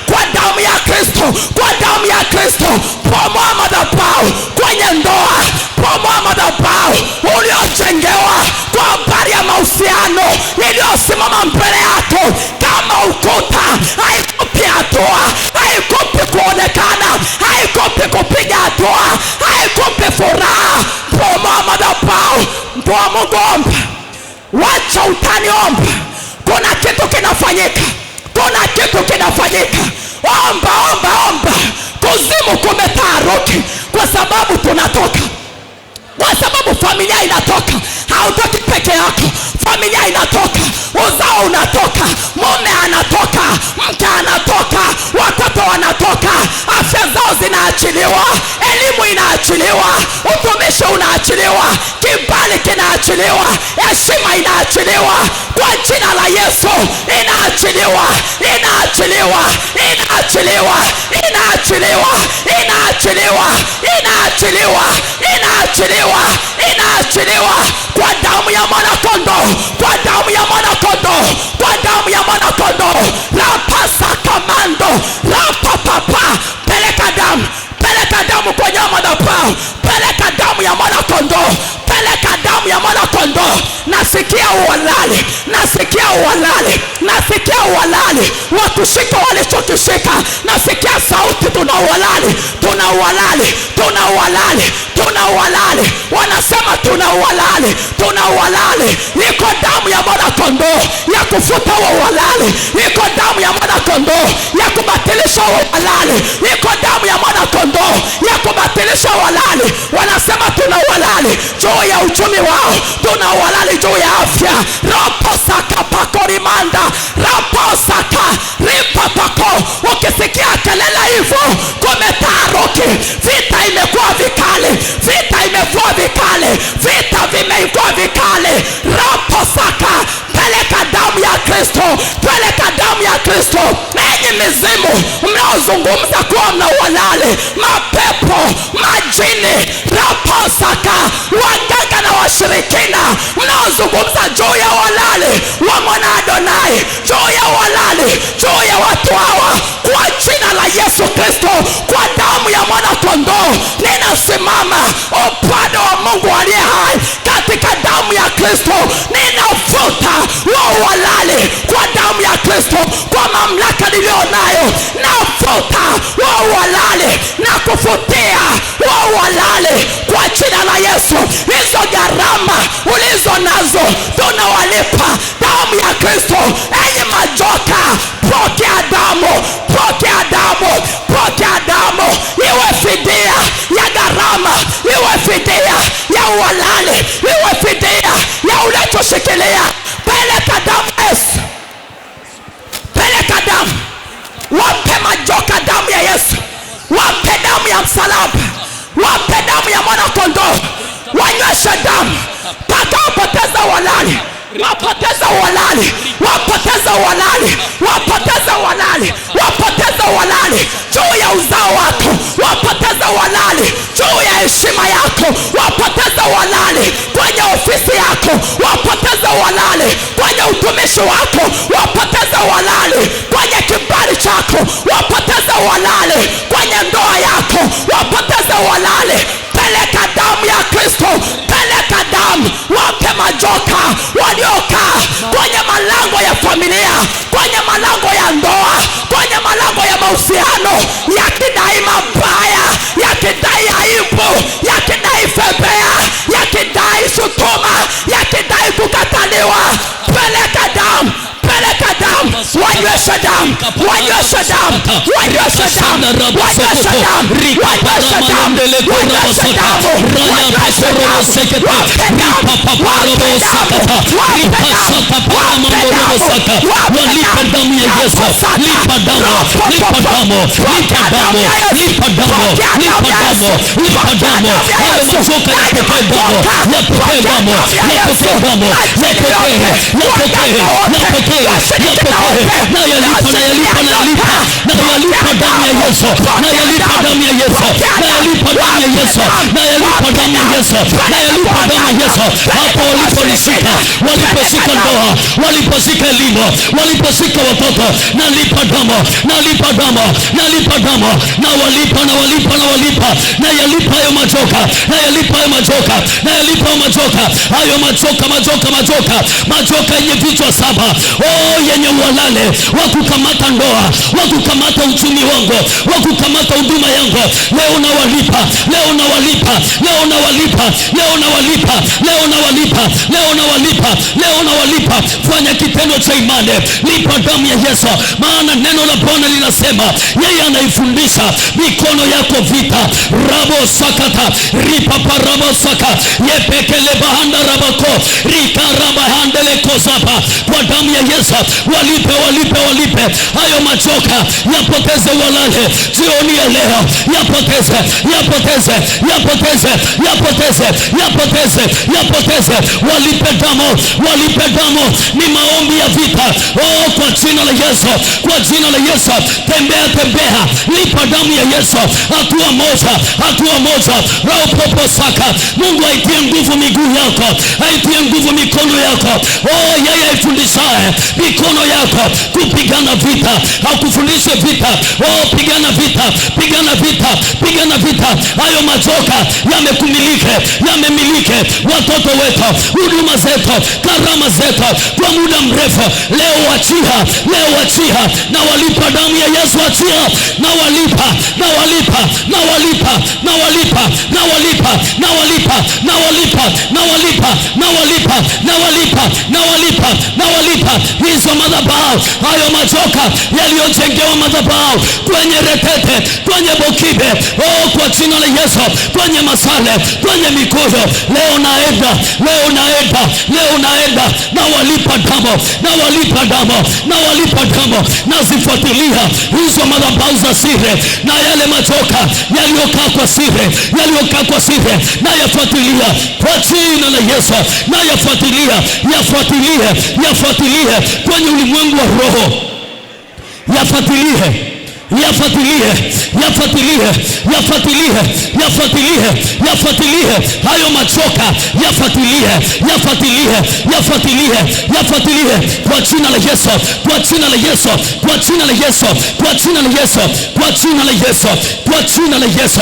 kwa damu ya Kristo, kwa damu ya Kristo. Bomoa madhabahu kwenye ndoa, bomoa madhabahu uliojengewa kwa habari ya mahusiano iliyosimama mbele yako kama ukuta. Haikupi hatua, haikupi kuonekana, haikupi kupiga hatua, haikupi furaha. Bomoa madhabahu. Mtu wa Mungu, omba, wacha utani, omba. Kuna kitu kinafanyika, kuna kitu kinafanyika. Omba. Kuzimu kumetaharuki kwa sababu tunatoka, kwa sababu familia inatoka. Hautoki peke yako, familia inatoka, uzao unatoka, mume anatoka, mke anatoka, watoto wanatoka, afya zao zinaachiliwa, elimu inaachiliwa, utumishi unaachiliwa, kibali kinaachiliwa, heshima inaachiliwa kwa jina la Yesu. Inaachiliwa. Kwa damu ya mwanakondoo, kwa damu ya mwanakondoo, kwa damu ya mwanakondoo. Rapasa kamando, rapapapa. Peleka damu kwenye madhabahu, peleka damu ya mwanakondoo, peleka damu ya mwanakondoo. Nasikia uhalali wa kushika walichokishika. Nasikia sauti, tuna uhalali. Wanasema tuna uhalali. Iko damu ya mwanakondoo ya kufuta uhalali. Iko damu ya mwanakondoo ya kubatilisha uhalali. Iko damu ya mwanakondoo ya kubatilisha uhalali. Wanasema tuna uhalali juu ya uchumi wao, tuna uhalali juu ya afya. Raposaka pakorimanda, raposaka ripapako. Ukisikia kelele hivyo, kumetaharuki. Vita imekuwa vikali. Raposaka. Peleka damu ya Kristo. Enyi mizimu mnaozungumza kuwa mna uhalali, mapepo, majini, raposaka, waganga na washirikina mnaozungumza juu ya uhalali wa mwana Adonai, juu ya uhalali, juu ya watu hawa, kwa jina la Yesu Kristo, kwa damu ya mwanakondoo, ninasimama upande wa Mungu aliye hai. Katika damu ya Kristo ninafuta uhalali kwa damu ya Kristo, kwa mamlaka nilionayo. Nafuta uhalali na kufutia uhalali kwa jina la Yesu. Hizo gharama ulizo nazo tunawalipa damu ya Kristo. Enyi majoka, pokea damu. Iwe fidia ya gharama, iwe fidia ya uhalali, iwe fidia ya unachoshikilia. Peleka damu Yesu, peleka damu. Wape majoka damu ya Yesu, wape damu ya msalaba, wape damu ya mwanakondoo. Wanyweshe damu mpaka wapoteza uhalali, wapoteza uhalali juu ya uzao wako, wapoteza uhalali juu ya heshima yako, wapoteza uhalali kwenye ofisi yako, wapoteza uhalali kwenye utumishi wako, wapoteza uhalali kwenye kibali chako, wapoteza uhalali kwenye ndoa yako, wapoteza uhalali. Peleka damu ya Kristo, peleka damu. Wape majoka waliokaa kwenye malango ya familia, kwenye malango ya ndoa, kwenye malango ya mahusiano, yakidai mabaya, yakidai aibu, yakidai febea, yakidai shutuma, yakidai kukataliwa. Peleka damu, wanyweshe damu. sekete ripa paparobo sakata ripa sata para mambo saka. Walipe damu ya Yesu, lipa damu, lipa damu, lipa damu, lipa damu, lipa damu, lipa damu. Hayo machoka yapokee damu, yapokee damu, yapokee damu, yapokee, yapokee, yapokee, yapokee. Na yalipa, na yalipa, na yalipa, na yalipa damu ya Yesu, na yalipa damu ya Yesu, na yalipa damu ya Yesu, na yalipa damu ya Yesu, na yalipa damu ya Yesu. Hapo walipolishika, waliposhika ndoa, waliposhika elimu, waliposhika watoto, nalipa damu, nalipa damu, nalipa damu, na walipa, na walipa, na walipa, na yalipa hayo majoka, na yalipa hayo majoka, na yalipa hayo majoka, hayo majoka, majoka, majoka, majoka yenye vichwa 7, yenye uhalali wa kukamata ndoa, wa kukamata uchumi wangu, wa kukamata huduma yangu. Leo nawalipa, leo nawalipa, leo nawalipa, leo nawalipa, leo nawalipa, leo nawalipa, leo nawalipa. Fanya kitendo cha imani, lipa damu ya Yesu, maana neno la Bwana linasema yeye anaifundisha mikono yako vita. Rabo sakata ripa parabo saka yepekele bahanda rabako rika rabahandele kozapa. Kwa damu ya Yesu walipe, walipe, walipe hayo machoka, yapoteze walale jioni ya leo, yapoteze, yapoteze, yapoteze, yapoteze, yapoteze, yapoteze. Walipe damu, walipe damu. Ni maombi ya vita. Kwa jina la Yesu, kwa jina la Yesu. Tembea, tembea, lipa damu ya Yesu. Hatua moja, hatua moja. Roho popo saka. Mungu aitie nguvu miguu yako, aitie nguvu mikono yako. Yeye aifundishaye mikono yako kupigana vita, hakufundishe vita. Pigana vita, pigana vita, pigana vita. Hayo majoka yamekumilike, yamemilike watoto wetu, huduma zetu, karama zetu kwa muda mrefu. Leo wachia, leo wachia, na walipa damu ya Yesu. Achia, na walipa, na walipa, na walipa, na walipa, na walipa, na walipa, na walipa, na walipa, na walipa, na walipa, na walipa, na walipa. Hizo madhabahu, hayo majoka yaliyojengewa madhabahu kwenye Retete, kwenye Bokibe, kwa jina la Yesu, kwenye Masale, kwenye Mikuyu, leo naenda, leo naenda, leo naenda, na walipa damu, na walipa damu, na walipa damu. Nazifuatilia hizo madhabahu za siri, na yale majoka yaliyokaa kwa siri, yaliyokaa kwa siri, na yafuatilia kwa jina la Yesu, na yafuatilia, yafuatilie, yafuatilie kwenye ulimwengu wa roho, yafuatilie, yafuatilie, yafuatilie, yafuatilie, yafuatilie, yafuatilie hayo machoka, yafuatilie, yafuatilie, yafuatilie, yafuatilie kwa jina la Yesu, kwa jina la Yesu, kwa jina la Yesu, kwa jina la Yesu, kwa jina la Yesu, kwa jina la Yesu.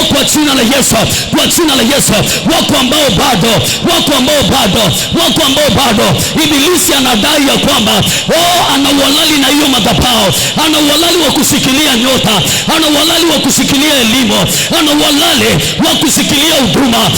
Kwa jina la Yesu, kwa jina la Yesu. Wako ambao bado, wako ambao bado, wako ambao bado ibilisi anadai ya kwamba ana uhalali na hiyo madhabahu, ana uhalali wa kushikilia nyota, ana uhalali wa kushikilia elimu, ana uhalali wa kushikilia huduma.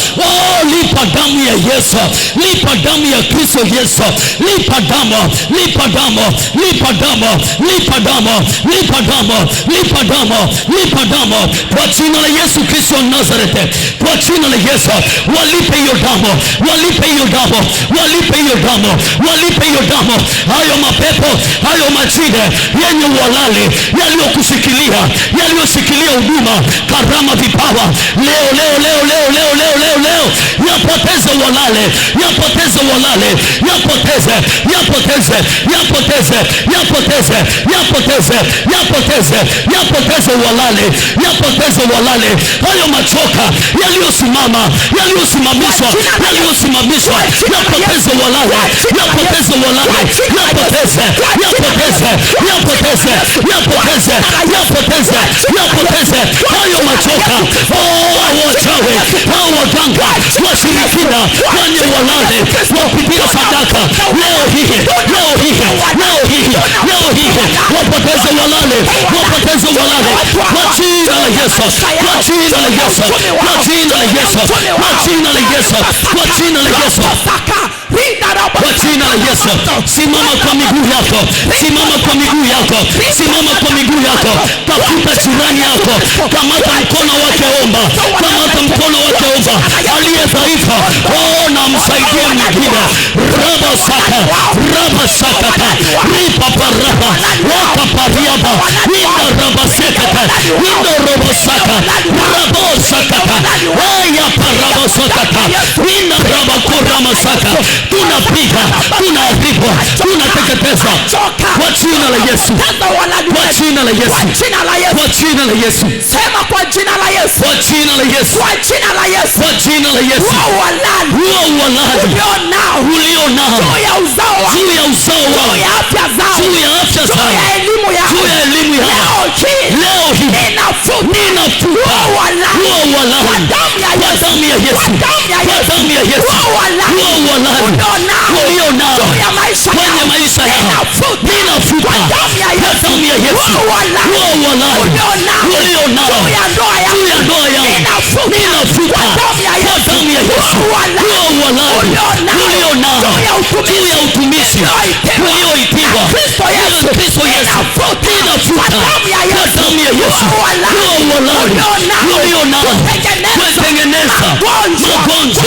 Lipa damu ya Yesu, lipa damu ya Kristo Yesu, lipa damu, lipa damu, lipa damu, lipa damu, lipa damu, lipa damu, lipa damu kwa jina la Yesu Kristo wa Nazareti, kwa jina la Yesu. Walipe hiyo damu, walipe hiyo damu, walipe hiyo damu, walipe hiyo damu. Hayo mapepo, hayo majini yenye uhalali yaliyokushikilia, yaliyoshikilia huduma, karama, vipawa, leo leo leo leo leo leo leo leo yapoteze uhalali, yapoteze uhalali, yapoteze, yapoteze, yapoteze, yapoteze, yapoteze, yapoteze, yapoteze uhalali, yapoteze uhalali. Hayo machoka yaliyosimama, yaliyosimamishwa, yaliyosimamishwa, yapoteze uhalali, yapoteze uhalali, yapoteze, yapoteze, yapoteze, yapoteze, yapoteze, yapoteze hayo machoka. Wachawi, waganga, washirikina wenye uhalali wapitia sadaka, leo hii, leo hii, leo hii, leo hii wapoteze uhalali, wapoteze uhalali kwa jina la Yesu, kwa jina la Yesu, kwa jina la Yesu, kwa jina la Yesu, kwa jina la Yesu. Kwa jina la Yesu. Simama kwa miguu yako. Simama kwa miguu yako. Simama kwa miguu yako. Tafuta jirani yako. Kamata mkono wake, omba. Kamata mkono wake, omba. Aliye dhaifu, na msaidie mwingine. Raba saka. Raba saka. Ripa paraba. Waka pariaba. Winda raba saka. Winda raba saka. Raba saka. Waya paraba saka. Winda raba kurama saka. Tunapiga, tunaharibu, tunateketeza kwa jina la Yesu. Kwa jina la Yesu. Kwa jina la Yesu. Sema kwa jina la Yesu. Kwa jina la Yesu. Kwa jina la Yesu. Kwa jina la Yesu. Huo uhalali ulio nao juu ya uzao wao, juu ya afya zao, juu ya elimu yao, leo hii ninafuta huo uhalali kwa damu ya Yesu. Kwa damu ya Yesu. Huo uhalali ulio nao kwenye maisha yao ninafuta kwa damu ya Yesu. Huo uhalali ulio nao juu ya ndoa yao ninafuta kwa damu ya Yesu. Huo uhalali ulio nao juu ya utumishi ulioitiwa Kristo Yesu ninafuta kwa damu ya Yesu. Huo uhalali ulio nao kutengeneza magonjwa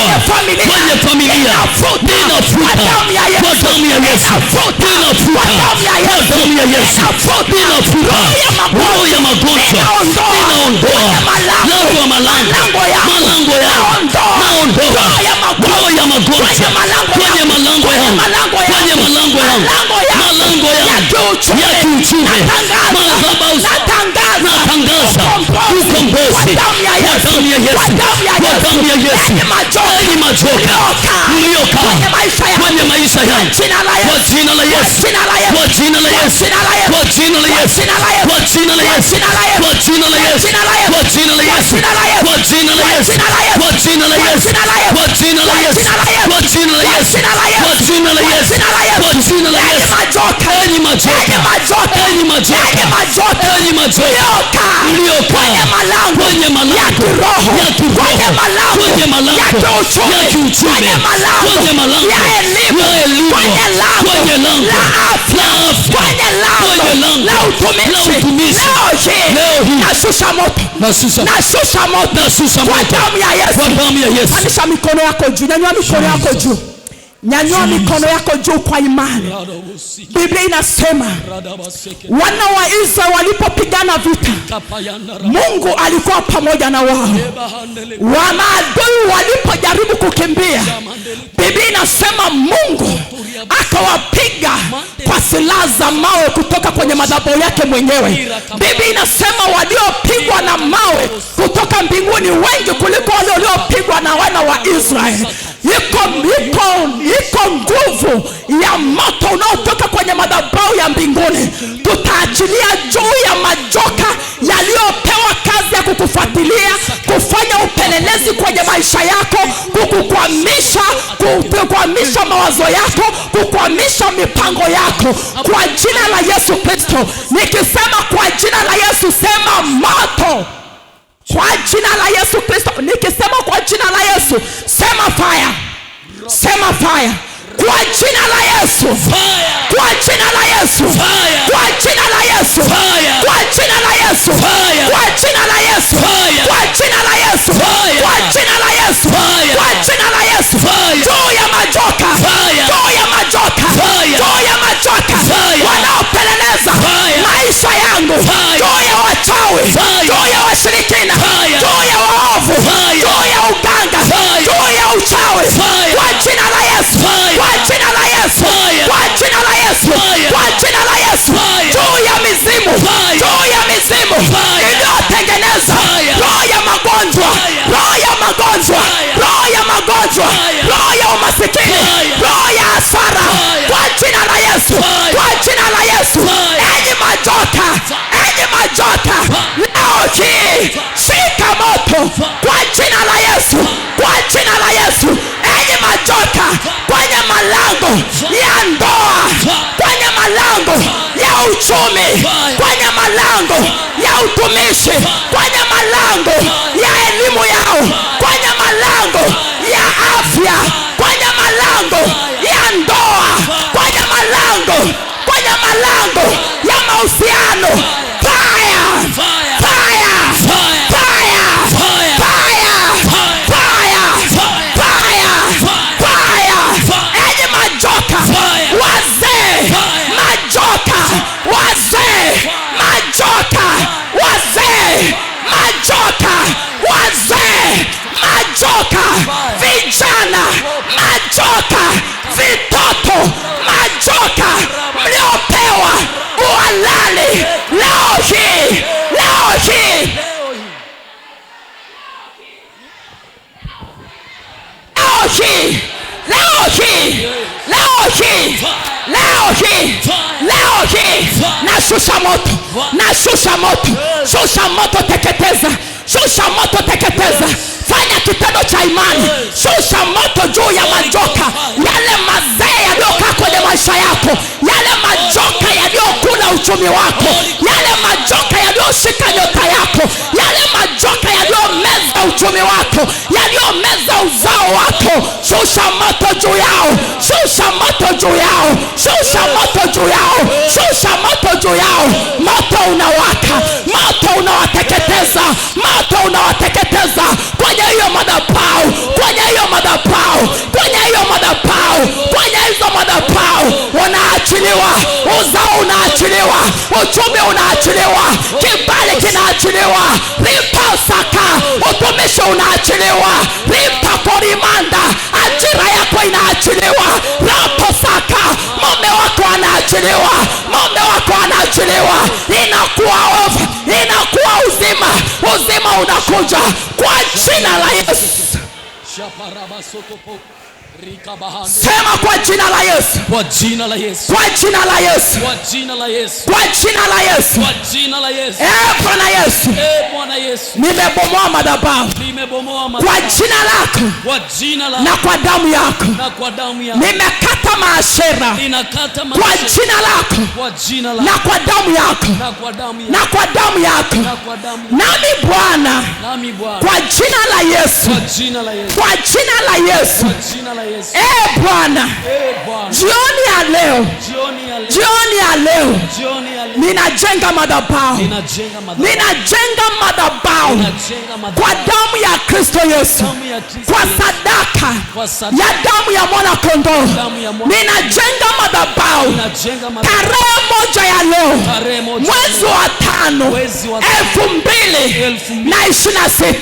kwenye familia ninafuta kwa damu ya Yesu. Ninafuta kwa damu ya Yesu. Ninafuta roho ya magonjwa, ninaondoa lango wa malango yao, naondoa roho ya magonjwa kwenye malango yao, kwenye malango yao ya kiuchumi. Natangaza ukombozi kwa damu ya Yesu. Kwa damu ya Yesu. Enyi majoka mliokaa kwenye maisha yangu, kwa jina la Yesu. Kwa jina la Yesu. Kwa jina la Yesu. Kwa jina la Yesu. Kwa jina la Yesu. Kwa jina la Yesu. Kwa jina la Yesu. Kwa jina la Yesu. Kwa jina la Yesu. Kwa jina la Yesu. Kwa jina la Yesu. Kwa jina la Yesu. Enyi majoka, enyi majoka, enyi majoka mliokaa kwenye malango ya kiroho, kwenye malango ya kiuchumi, kwenye malango ya elimu, kwenye lango la afya, kwenye lango la utumishi. Leo hii nashusha moto, nashusha moto kwa damu ya Yesu. Anisha mikono yako juu, nyanyua mikono yako juu. Nyanyua mikono yako juu kwa imani. Biblia inasema wana wa Israeli walipopigana vita, Mungu alikuwa pamoja na wao. Wa maadui walipojaribu kukimbia, Biblia inasema Mungu akawapiga kwa silaha za mawe kutoka kwenye madhabahu yake mwenyewe. Biblia inasema waliopigwa na mawe kutoka mbinguni wengi kuliko wale waliopigwa na wana wa Israeli. Iko nguvu ya moto unaotoka kwenye madhabahu ya mbinguni. Tutaachilia juu ya majoka yaliyopewa kazi ya kukufuatilia, kufanya upelelezi kwenye maisha yako, kukwamisha mawazo yako, kukwamisha mipango yako, kwa jina la Yesu Kristo. Nikisema kwa jina la Yesu, sema moto. Kwa jina la Yesu Kristo. Nikisema kwa jina la Yesu, sema fire. Sema fire. Kwa jina la Yesu. Fire. Kwa jina la Yesu. Fire. Kwa jina la Yesu. Fire. Kwa jina la Yesu. Fire. Kwa jina la Yesu. Fire. Kwa jina la Yesu. Fire. Kwa jina la Yesu. Fire. Kwa jina la Yesu. Fire. Juu ya majoka. Fire. Juu ya majoka. Fire. Juu ya majoka. Fire. Wanaopeleleza maisha yangu. Fire. Juu ya wachawi. Fire. Juu ya washirikina. Fire. Juu ya waovu. Fire. Juu ya uganga. Fire. Juu ya uchawi. Fire. Kwa jina la Yesu. Fire. Kwa jina la Yesu. Fire. Kwa jina la Yesu. Fire. Kwa jina la Yesu. Fire. Juu ya mizimu. Fire. Juu ya mizimu iliyotengeneza roho ya magonjwa, roho ya magonjwa, roho ya magonjwa, roho ya umasikini, roho ya hasara, kwa jina la Yesu. Kwa jina la Yesu. Enyi majoka, enyi majoka, leo hii shika moto kwa jina la Yesu. Kwa jina la Yesu. Enyi majoka kwenye malango ya ndoa, kwenye malango ya uchumi, kwenye malango ya utumishi, kwenye malango ya elimu yao, kwenye malango ya afya, kwenye malango ya vijana, majoka, vitoto, majoka mliopewa uhalali leo hii, leo hii, leo hii, leo hii, leo hii, leo hii, leo hii, nashusha moto, nashusha moto, shusha moto, teketeza, shusha moto, teketeza. Fanya kitendo cha imani, shusha moto juu ya majoka, yale mazee yaliyokaa kwenye maisha yako, yale majoka yaliyokula uchumi wako, yale majoka yaliyoshika nyota yako, yale majoka yaliyomeza uchumi wako, yaliyomeza uzao wako. Shusha moto juu yao, shusha moto juu yao, shusha moto juu yao, shusha moto juu yao. Moto unawaka, moto unawateketeza, moto unawateketeza kwenye hiyo madhabahu, kwenye hiyo madhabahu, kwenye hiyo madhabahu, kwenye hizo madhabahu. Unaachiliwa, uzao unaachiliwa, uchumi unaachiliwa, kibali kinaachiliwa, ripasaka, utumishi unaachiliwa, ripakorimanda, ajira yako inaachiliwa, raposaka, mume wako anaachiliwa, mume wako anaachiliwa, inakuwa ofa, inakuwa uzima, uzima unakuja kwa jina la Yesu. Sema kwa jina la Yesu, kwa jina la Yesu, kwa jina la Yesu, kwa jina la Yesu, kwa jina la Yesu, kwa jina la Yesu. Bwana Yesu, Bwana Yesu, nimebomoa madhabahu kwa jina lako, kwa jina lako, na kwa damu yako, na kwa damu yako. Nimekata maashera kwa jina lako, kwa jina lako, na kwa damu yako, na kwa damu yako, na kwa damu yako. na kwa damu yako. Nami Bwana, Nami Bwana, kwa jina la Yesu, kwa jina la Yesu, kwa jina la Yesu, kwa jina la Yesu. Bwana, Bwana, jioni ya leo, jioni ya leo, jioni ya leo, jioni ya leo, ninajenga madhabahu, ninajenga madhabahu, ninajenga madhabahu ninajenga madhabahu kwa damu ya Kristo Yesu, damu ya Kristo kwa Yesu, sadaka kwa sadaka ya damu ya mwana kondoo. damu ya mwana, Ninajenga madhabahu ninajenga madhabahu tarehe moja ya leo, tarehe moja mwezi wa 5 mwezi wa 2026,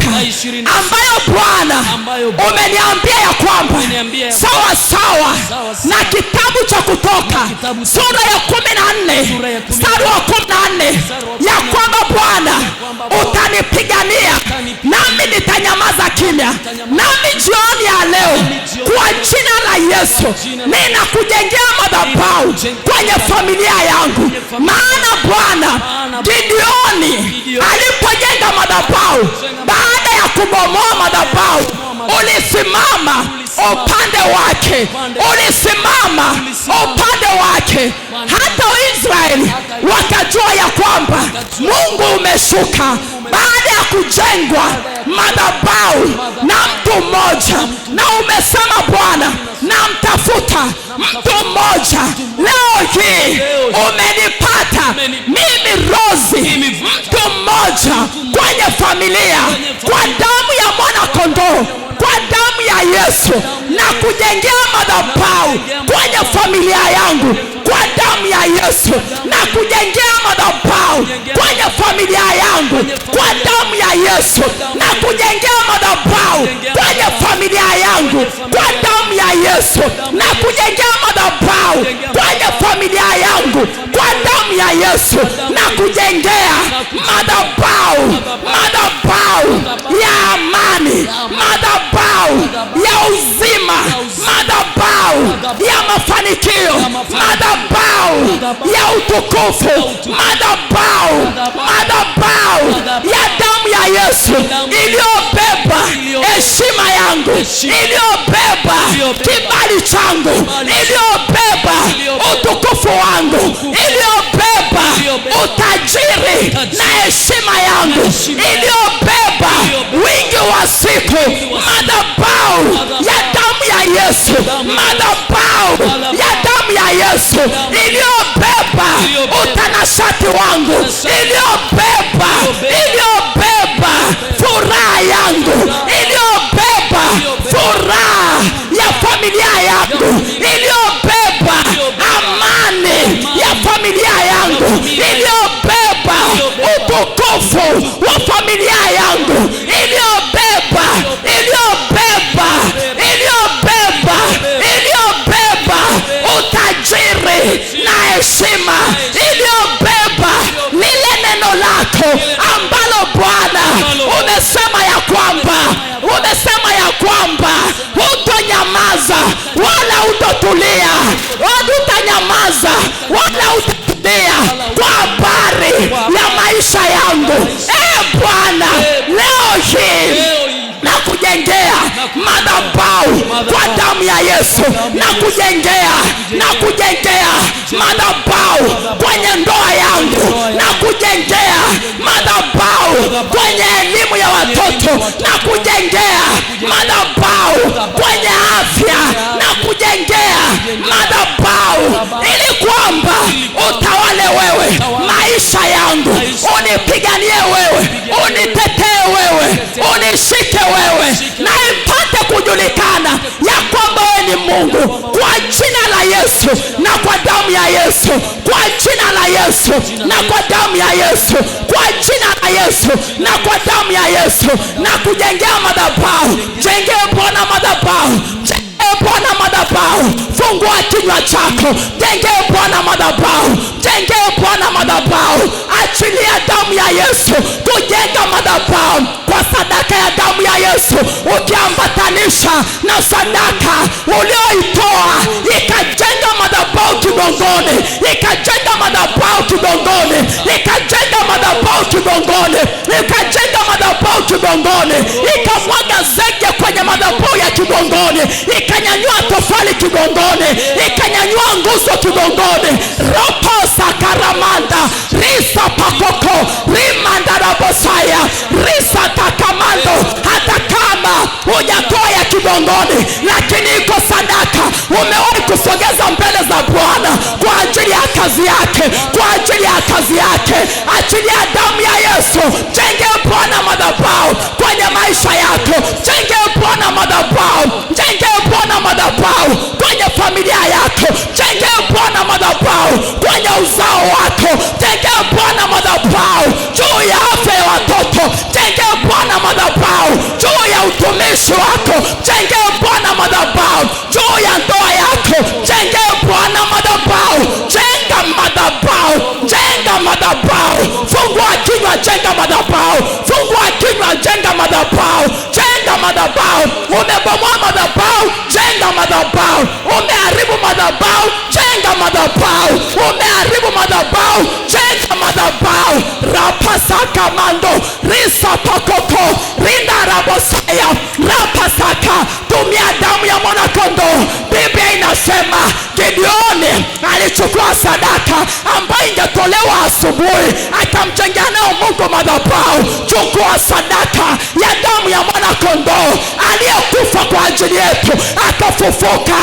ambayo Bwana umeniambia ya kwamba sawa sawa na kitabu cha Kutoka sura ya 14 mstari wa 14 ya kwamba Bwana utanipigania nami nitanyamaza kimya. Nami jioni ya leo kwa jina la Yesu ninakujengea madhabahu kwenye familia yangu, maana Bwana Gideoni alipojenga madhabahu, baada ya kubomoa madhabahu ulisimama upande wake, ulisimama upande wake. Hata Israeli wakajua ya kwamba Mungu umeshuka baada ya kujengwa madhabahu na mtu mmoja, na umesema Bwana namtafuta mtu mmoja. Leo hii umenipata mimi Rozi, mtu mmoja kwenye familia, kwa damu ya mwana kondoo, kwa damu ya Yesu, na kujengea madhabahu kwenye familia yangu, kwa damu ya Yesu, na kujengea madhabahu kwenye familia yangu, kwa damu ya Yesu, na kujengea madhabahu kwenye familia yangu, kwa damu ya Yesu, na kujengea madhabahu kwenye familia yangu, kwa damu ya Yesu, na kujengea madhabahu, madhabahu ya amani, madhabahu ya uzima, madhabahu ya mafanikio, madhabahu ya utukufu, madhabahu ya damu ya Yesu iliyobeba heshima yangu, iliyobeba kibali changu, iliyobeba utukufu wangu, iliyobeba utajiri na heshima yangu, iliyobeba wingi wa siku, madhabahu ya damu ya Yesu, madhabahu ya damu ya Yesu iliyobeba utanashati wangu, iliyobeba furaha yangu, iliyobeba furaha ya familia yangu, iliyobeba amani ya familia yangu, iliyobeba utukufu wa familia yangu, iliyobeba wala utatulia, utanyamaza wala utatulia kwa habari ya maisha yangu. Bwana, leo hii na kujengea madhabahu kwa damu ya Yesu, na kujengea madhabahu kwenye ndoa yangu, na kujengea madhabahu kwenye elimu ya watoto, na kujengea madhabahu kwenye afya, na kujengea madhabahu ili kwamba utawale wewe maisha yangu, unipiganie wewe, unitetee wewe, unishike wewe, na ipate kujulikana ya kwamba wewe ni Mungu, kwa jina la Yesu na kwa damu ya Yesu, kwa jina la Yesu na kwa damu ya Yesu, kwa jina la Yesu na kwa damu ya Yesu, na kujengea madhabahu. Jengea Bwana madhabahu, Bwana madhabahu, fungua kinywa chako, jengea Bwana madhabahu, jengea Bwana madhabahu, achilia damu ya Yesu kujenga madhabahu kwa sadaka ya damu ya Yesu, ukiambatanisha na sadaka ulioitoa, ikajenga madhabahu kigongoni, ikajenga madhabahu kigongoni, ikajenga madhabahu kigongoni, ikajenga madhabahu kigongoni, ikamwaga zege kwenye madhabahu ya kigongoni, ikanyanyua tofali kigongoni, ikanyanyua nguzo kigongoni. Ropo sakaramanda risa pakoko rimanda rabosaya risa takamando. Hata kama hujatoa ya kigongoni, lakini iko sadaka umewahi kusogeza mbele za Bwana kwa ajili ya kazi yake, kwa ajili ya kazi yake, achilia damu ya Yesu. Jenge Bwana madhabahu kwenye maisha yako, jenge Bwana madhabahu, jenge Bwana madhabahu kwenye familia yako, jenge Bwana madhabahu kwenye uzao wako, jenge Bwana madhabahu juu ya afya ya watoto, jenge Bwana madhabahu juu ya utumishi wako, jenge Bwana madhabahu juu ya ndoa yako, jenge Bwana madhabahu, jenga madhabahu, jenga madhabahu. Fungua kinywa, jenga madhabahu, fungua kinywa, jenga madhabahu, jenga madhabahu. Umebomoa madhabahu, jenga madhabahu. Umeharibu madhabahu, jenga madhabahu. Umeharibu madhabahu, jenga madhabahu. Rapasaka mando risa pakoko rinda rabosaya rapasaka. Tumia damu ya mwana kondoo. Biblia inasema Gideoni alichukua sadaka ambayo ingetolewa asubuhi, akamjengea nayo Mungu madhabahu. Chukua sadaka ya damu ya mwana kondoo aliyekufa kwa ajili yetu, akafufuka,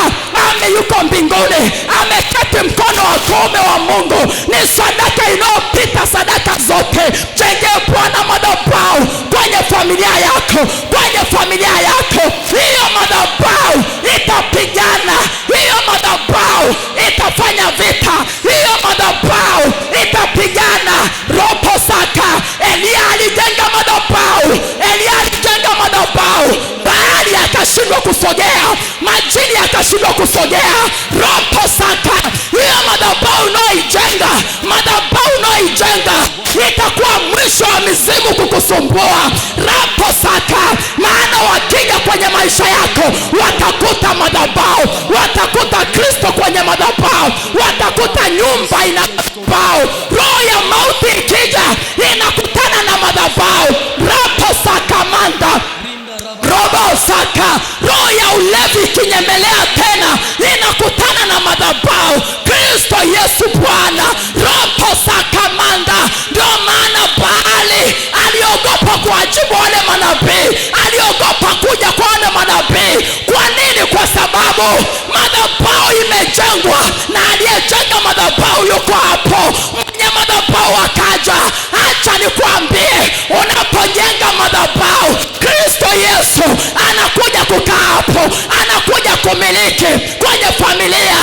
yuko mbinguni, ameketi mkono wa kuume wa Mungu. Ni sadaka inayopita sadaka zote. Jenge Bwana madhabahu kwenye familia yako, kwenye familia yako. Hiyo madhabahu itapigana, hiyo madhabahu itafanya vita, hiyo madhabahu itapigana. Ropo saka. Elia alijenga madhabahu, Elia alijenga madhabahu, Baali akashindwa kusogea, majini akashindwa kusogea. Ropo saka. Hiyo madhabahu unaoijenga, madhabahu unaoijenga itakuwa mwisho wa mizimu kukusumbua. Ropo saka. Maana wakija kwenye maisha yako watakuta madhabahu, watakuta Kristo kwenye madhabahu, watakuta nyumba ina madhabahu. Roho ya mauti ikija inakutana na madhabahu. Ropo saka manda robo saka. Roho ya ulevi ikinyemelea tena inakutana na madhabahu. Kristo Yesu Bwana. Ropo saka manda. Ndio maana Baali aliogopa kuwajibu wale manabii, aliogopa kuja kwa wale manabii. Kwa nini? Kwa sababu madhabahu imejengwa na aliyejenga madhabahu yuko hapo. Mwenye madhabahu akaja. Acha nikwambie, unapojenga madhabahu, Kristo Yesu anakuja kukaa hapo, anakuja kumiliki kwenye familia,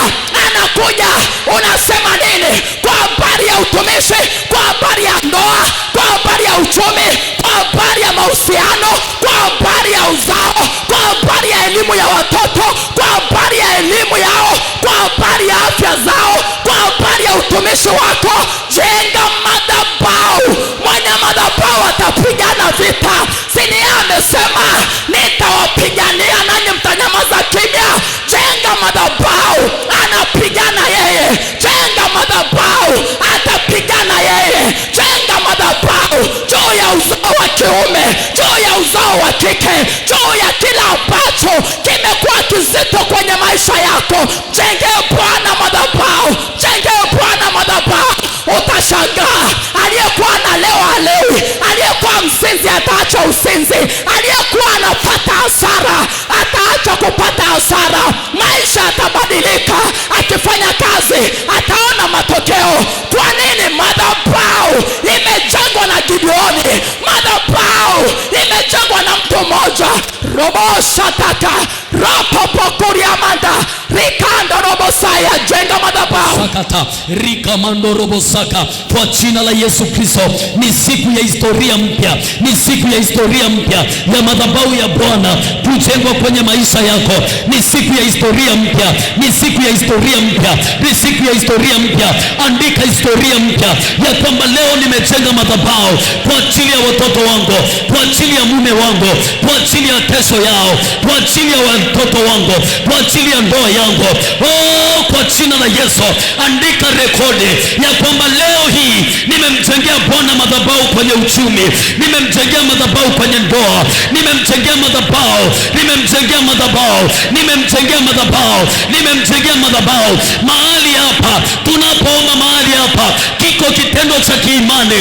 anakuja. Unasema nini kwa habari ya utumishi, kwa habari ya ndoa, kwa habari ya uchumi, kwa habari ya mahusiano, kwa habari ya uzao, kwa habari ya elimu ya watoto, kwa habari ya elimu yao, kwa habari ya afya zao, kwa habari ya utumishi wako? Jenga madhabahu. Mwenye madhabahu atapigana vita. Sini amesema nitawapigania nanyi mtanyamaza kimya. Jenga kike juu ya kila ambacho kimekuwa kizito kwenye maisha yako. Mjengee Bwana madhabahu, mjengee Bwana madhabahu. Utashangaa, aliyekuwa analewa alewi, aliyekuwa msinzi ataacha usinzi, aliyekuwa anapata hasara ataacha kupata hasara. Maisha yatabadilika, akifanya kazi ataona matokeo. Kwa nini? Madhabahu imejengwa na Gideoni, madhabahu imejengwa na mtu mmoja. Robo shataka rapopokuri amanda rikando robo saya. Jenga madhabahu sakata rikamando robo saka kwa jina la Yesu Kristo. Ni siku ya historia mpya, ni siku ya historia mpya ya madhabahu ya Bwana kujengwa kwenye maisha yako. Ni siku ya historia mpya, ni siku ya historia mpya, ni siku ya historia mpya. Andika historia mpya ya kwamba leo nimejenga madhabahu kwa ajili ya watoto wangu, kwa ajili ya mume wangu, kwa ajili ya kesho yao, kwa ajili ya watoto wangu, kwa ajili ya ndoa yangu. Kwa jina la Yesu, andika rekodi ya kwamba leo hii nimemjengea Bwana madhabahu kwenye uchumi, nimemjengea madhabahu kwenye ndoa, nimemjengea madhabahu, nimemjengea madhabahu, nimemjengea madhabahu, nimemjengea madhabahu. Mahali hapa tunapoomba, mahali hapa kiko kitendo cha kiimani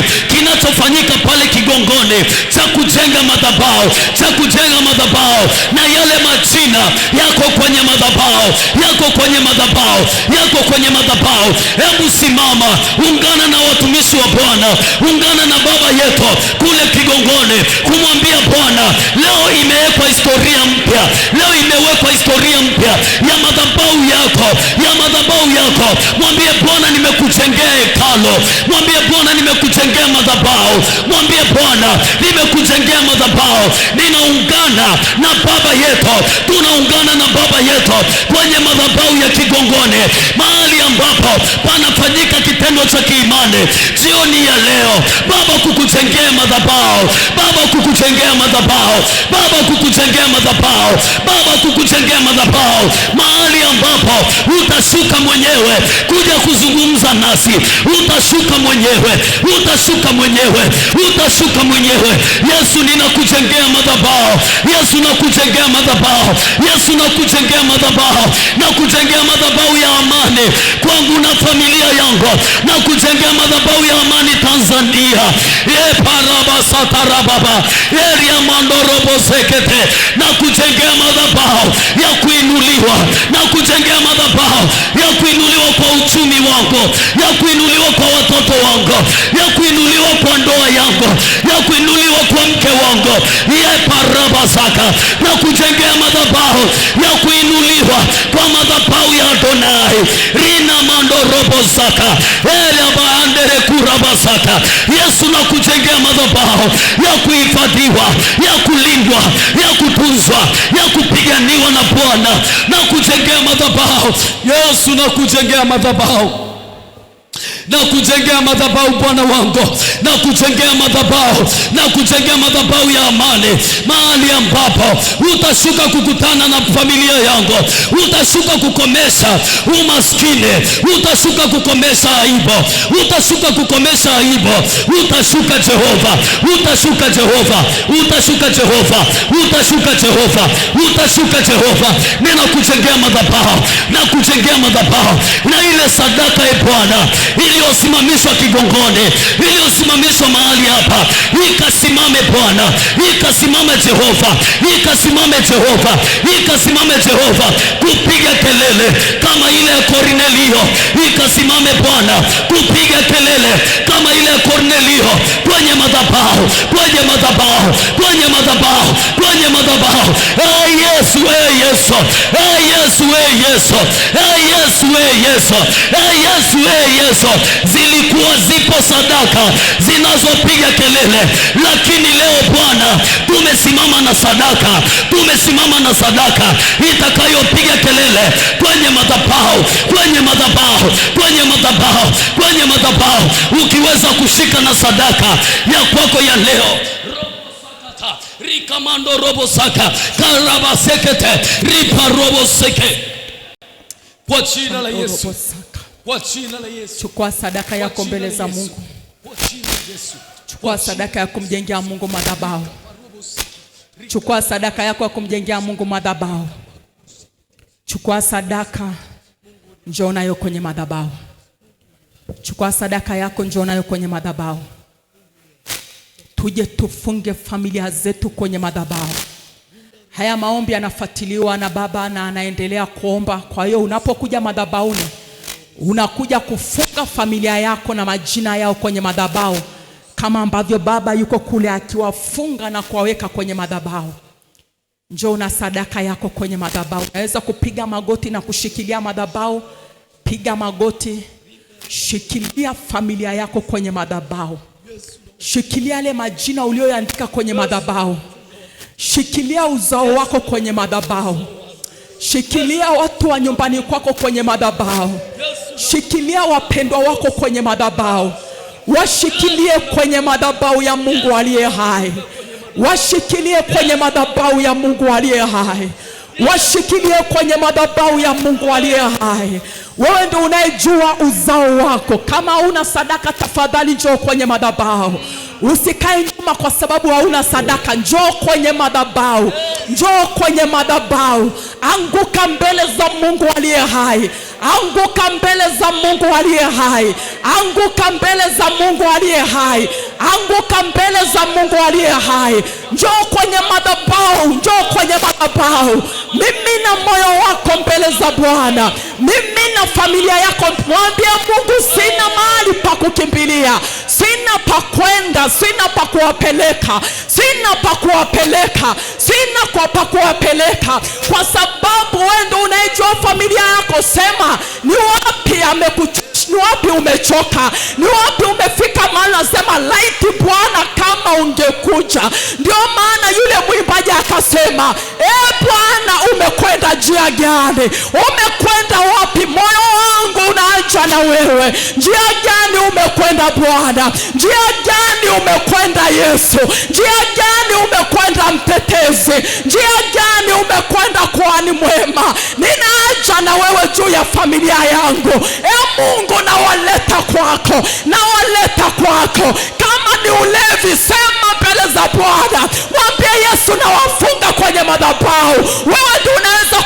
kinachofanyika pale Kigongoni cha kujenga madhabahu, cha kujenga madhabahu, na yale majina yako kwenye madhabahu, yako kwenye madhabahu, yako kwenye madhabahu. Hebu simama, ungana na watumishi wa Bwana, ungana na baba yetu kule Kigongoni kumwambia Bwana, leo imewekwa historia mpya, leo imewekwa historia mpya ya madhabahu yako, ya madhabahu yako. Mwambie Bwana, nimekujengea hekalu. Mwambie Bwana, nimekujengea madhabahu. Mwambie Bwana, nimekujengea madhabahu. Ninaungana na baba yetu, tunaungana na baba yetu kwenye madhabahu ya Kigongoni, mahali ambapo panafanyika kitendo cha kiimani. Jioni ya leo Baba kukujengea madhabahu, Baba kukujengea madhabahu, Baba kukujengea madhabahu, Baba kukujengea madhabahu, mahali ambapo utashuka mwenyewe kuja kuzungumza nasi. Utashuka mwenyewe, utashuka mwenyewe, utashuka mwenyewe. Yesu, ninakujengea madhabahu. Yesu, nakujengea madhabahu. Yesu, nakujengea madhabahu. Nakujengea madhabahu ya amani kwangu na familia yangu. Nakujengea madhabahu ya amani Tanzania. Parabasata eria mandorobo sekete. Nakujengea madhabahu ya kuinuliwa, nakujengea madhabahu ya kuinuliwa kwa uchumi wangu, ya kuinuliwa kwa watoto wangu, ya kuinuliwa kwa ndoa yangu, ya kuinuliwa kwa mke wangu. Parabasaka, nakujengea madhabahu ya kuinuliwa kwa madhabahu ya Adonai. Rina mandorobo saka elia baandere kurabasaka. Yesu, nakujengea madhabahu ya kuhifadhiwa, ya kulindwa, ya kutunzwa, ya kupiganiwa na Bwana. Nakujengea madhabahu Yesu, nakujengea madhabahu, nakujengea madhabahu Bwana wangu, nakujengea madhabahu, nakujengea madhabahu ya amani, mahali ambapo utashuka kukutana na familia yangu, utashuka kukomesha umaskini, utashuka kukomesha aibu, utashuka kukomesha aibu. Utashuka Jehova, utashuka Jehova, utashuka Jehova, utashuka Jehova, utashuka Jehova. Ninakujengea madhabahu, nakujengea madhabahu na ile sadaka Bwana iliyosimamishwa Kigongoni, iliyosimamishwa mahali hapa, ikasimame Bwana, ikasimame Jehova, ikasimame Jehova, ikasimame Jehova, kupiga kelele kama ile ya Kornelio. Ikasimame Bwana kupiga kelele kama ile ya Kornelio kwenye madhabahu, kwenye madhabahu, kwenye madhabahu, kwenye madhabahu. Yesu, Yesu, Yesu, Yesu, Yesu, Yesu, Yesu, Yesu. Zilikuwa zipo sadaka zinazopiga kelele, lakini leo Bwana tumesimama na sadaka, tumesimama na sadaka itakayopiga kelele kwenye madhabahu, kwenye madhabahu, kwenye madhabahu, kwenye madhabahu. Ukiweza kushika na sadaka ya kwako ya leo, rikamando robo saka karabasekete ripa robo seke, kwa jina la Yesu, kwa jina la Yesu. Chukua sadaka yako mbele za Mungu. Chukua sadaka ya kumjengea Mungu madhabahu. Chukua sadaka yako ya kumjengea Mungu madhabahu. Chukua sadaka, njoo nayo kwenye madhabahu. Chukua sadaka yako, njoo nayo kwenye madhabahu. Tuje tufunge familia zetu kwenye madhabahu. Haya maombi yanafuatiliwa na baba na anaendelea kuomba. Kwa hiyo unapokuja madhabahuni, unakuja kufunga familia yako na majina yao kwenye madhabahu, kama ambavyo baba yuko kule akiwafunga na kuwaweka kwenye madhabahu. Njoo na sadaka yako kwenye madhabahu. Unaweza kupiga magoti na kushikilia madhabahu. Piga magoti, shikilia familia yako kwenye madhabahu. Shikilia yale majina uliyoandika kwenye madhabahu. Shikilia uzao wako kwenye madhabahu. Shikilia watu wa nyumbani kwako kwenye madhabahu. Shikilia wapendwa wako kwenye madhabahu. Washikilie kwenye madhabahu ya Mungu aliye hai. Washikilie kwenye madhabahu ya Mungu aliye hai. Washikilie kwenye madhabahu ya Mungu aliye hai. Wewe ndio unayejua uzao wako. Kama una sadaka, tafadhali njoo kwenye madhabahu. Usikae nyuma kwa sababu hauna sadaka. Njoo kwenye madhabahu. Njoo kwenye madhabahu. Anguka mbele za Mungu aliye hai. Anguka mbele za Mungu aliye hai. Anguka mbele za Mungu aliye hai. Anguka mbele za Mungu aliye hai. Njoo kwenye madhabahu. Njoo kwenye madhabahu. Mimina moyo wako mbele za Bwana. Mimina familia yako. Mwambie Mungu, sina mahali pa kukimbilia. Sina pa kwenda. Sina pa kuwapeleka. Sina pa kuwapeleka. Sina kwa pa kuwapeleka. Kwa sababu wewe ndio unayejua familia yako. Sema, ni wapi amekuchosha? Ni wapi umechoka? Ni wapi umefika mahali nasema laiti Bwana kama ungekuja. Ndio maana yule mwimbaji akasema, Bwana umekwenda njia gani? Umekwenda wapi? Moyo wangu unaacha na wewe. Njia gani umekwenda Bwana? Njia gani umekwenda Yesu? Njia gani umekwenda mtetezi? Njia gani umekwenda kuhani mwema? Ninaacha na wewe juu ya familia yangu. Mungu, nawaleta kwako. Nawaleta kwako. Kama ni ulevi, sema mbele za Bwana. Mwambie Yesu, nawafunga kwenye madhabahu. Wewe ndio unaweza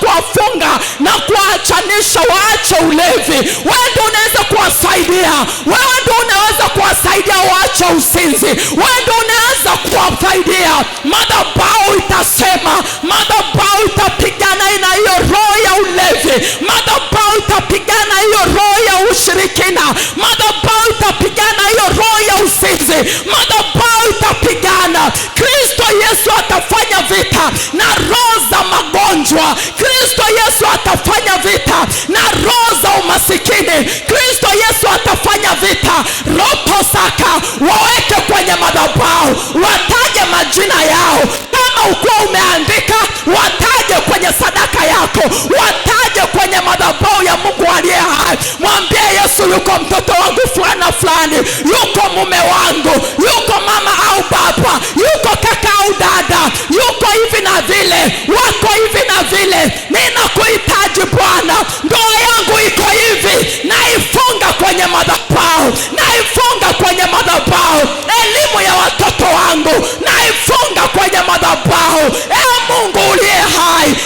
kuwafunga na kuachanisha waache ulevi. Wewe ndio unaweza kuwasaidia. Wewe ndio unaweza kuwasaidia waache usinzi. Wewe ndio unaweza kuwasaidia. Madhabahu itasema. Madhabahu itapigana na hiyo roho ya ulevi. Madhabahu itapigana hiyo roho ya ushirikina. Madhabahu itapigana hiyo roho ya usinzi. Madhabahu itapigana. Kristo Yesu atafanya vita na roho za magonjwa. Kristo Yesu atafanya vita na roho za umasikini. Kristo Yesu atafanya vita. Roho saka waweke kwenye madhabahu. Wataje majina yao. Kama ukuwa umeandika, wataje kwenye sadaka yako. Wataje kwenye madhabahu ya Mungu aliye hai. Mwambie Yesu, yuko mtoto wangu fulani fulani. Yuko mume wangu. Yuko mama au baba. Yuko kaka au dada. Yuko hivi na vile. Wako hivi na vile. Ninakuhitaji Bwana. Ndoa yangu iko hivi. Naifunga kwenye madhabahu. Naifunga kwenye madhabahu. Elimu ya watoto wangu naifunga kwenye madhabahu. Mungu uliye hai.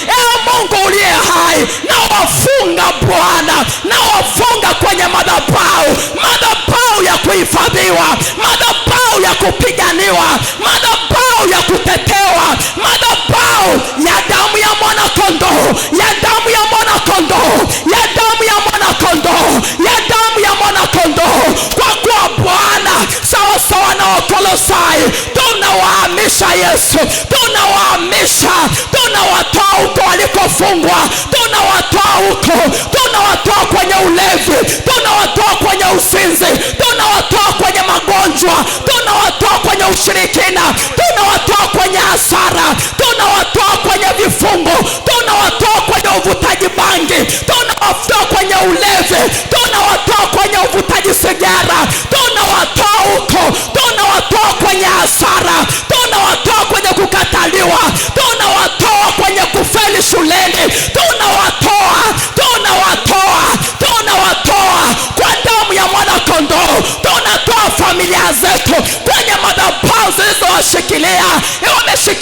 Mungu uliye hai. Nawafunga Bwana. Nawafunga kwenye madhabahu. Madhabahu ya kuhifadhiwa. Madhabahu ya kupiganiwa. Madhabahu ya kutetewa. Madhabahu ya damu ya mwana kondoo. Ya damu ya mwana kondoo. Ya damu ya mwana kondoo. Ya damu ya mwana kondoo. Kwa kuwa Bwana, sawa sawa na Wakolosai, tunawahamisha Yesu. Tunawahamisha. Tunawatoa huko walikofungwa. Tunawatoa huko. Tunawatoa kwenye ulevi. Tunawatoa kwenye usinzi. Tunawatoa kwenye magonjwa. Tunawatoa kwenye ushirikina. Tunawatoa kwenye hasara. Tunawatoa kwenye vifungo. Tunawatoa kwenye uvutaji bangi. Tunawatoa kwenye ulevi. Tunawatoa kwenye uvutaji sigara. Tunawatoa huko. Tunawatoa kwenye hasara. Tunawatoa kwenye kukataliwa. Tunawatoa kwenye kufeli shuleni. Tunawatoa. Tunawatoa. Tunawatoa kwa damu ya mwana kondoo. Tunatoa familia zetu kwenye madhabahu zilizowashikilia. Wameshikilia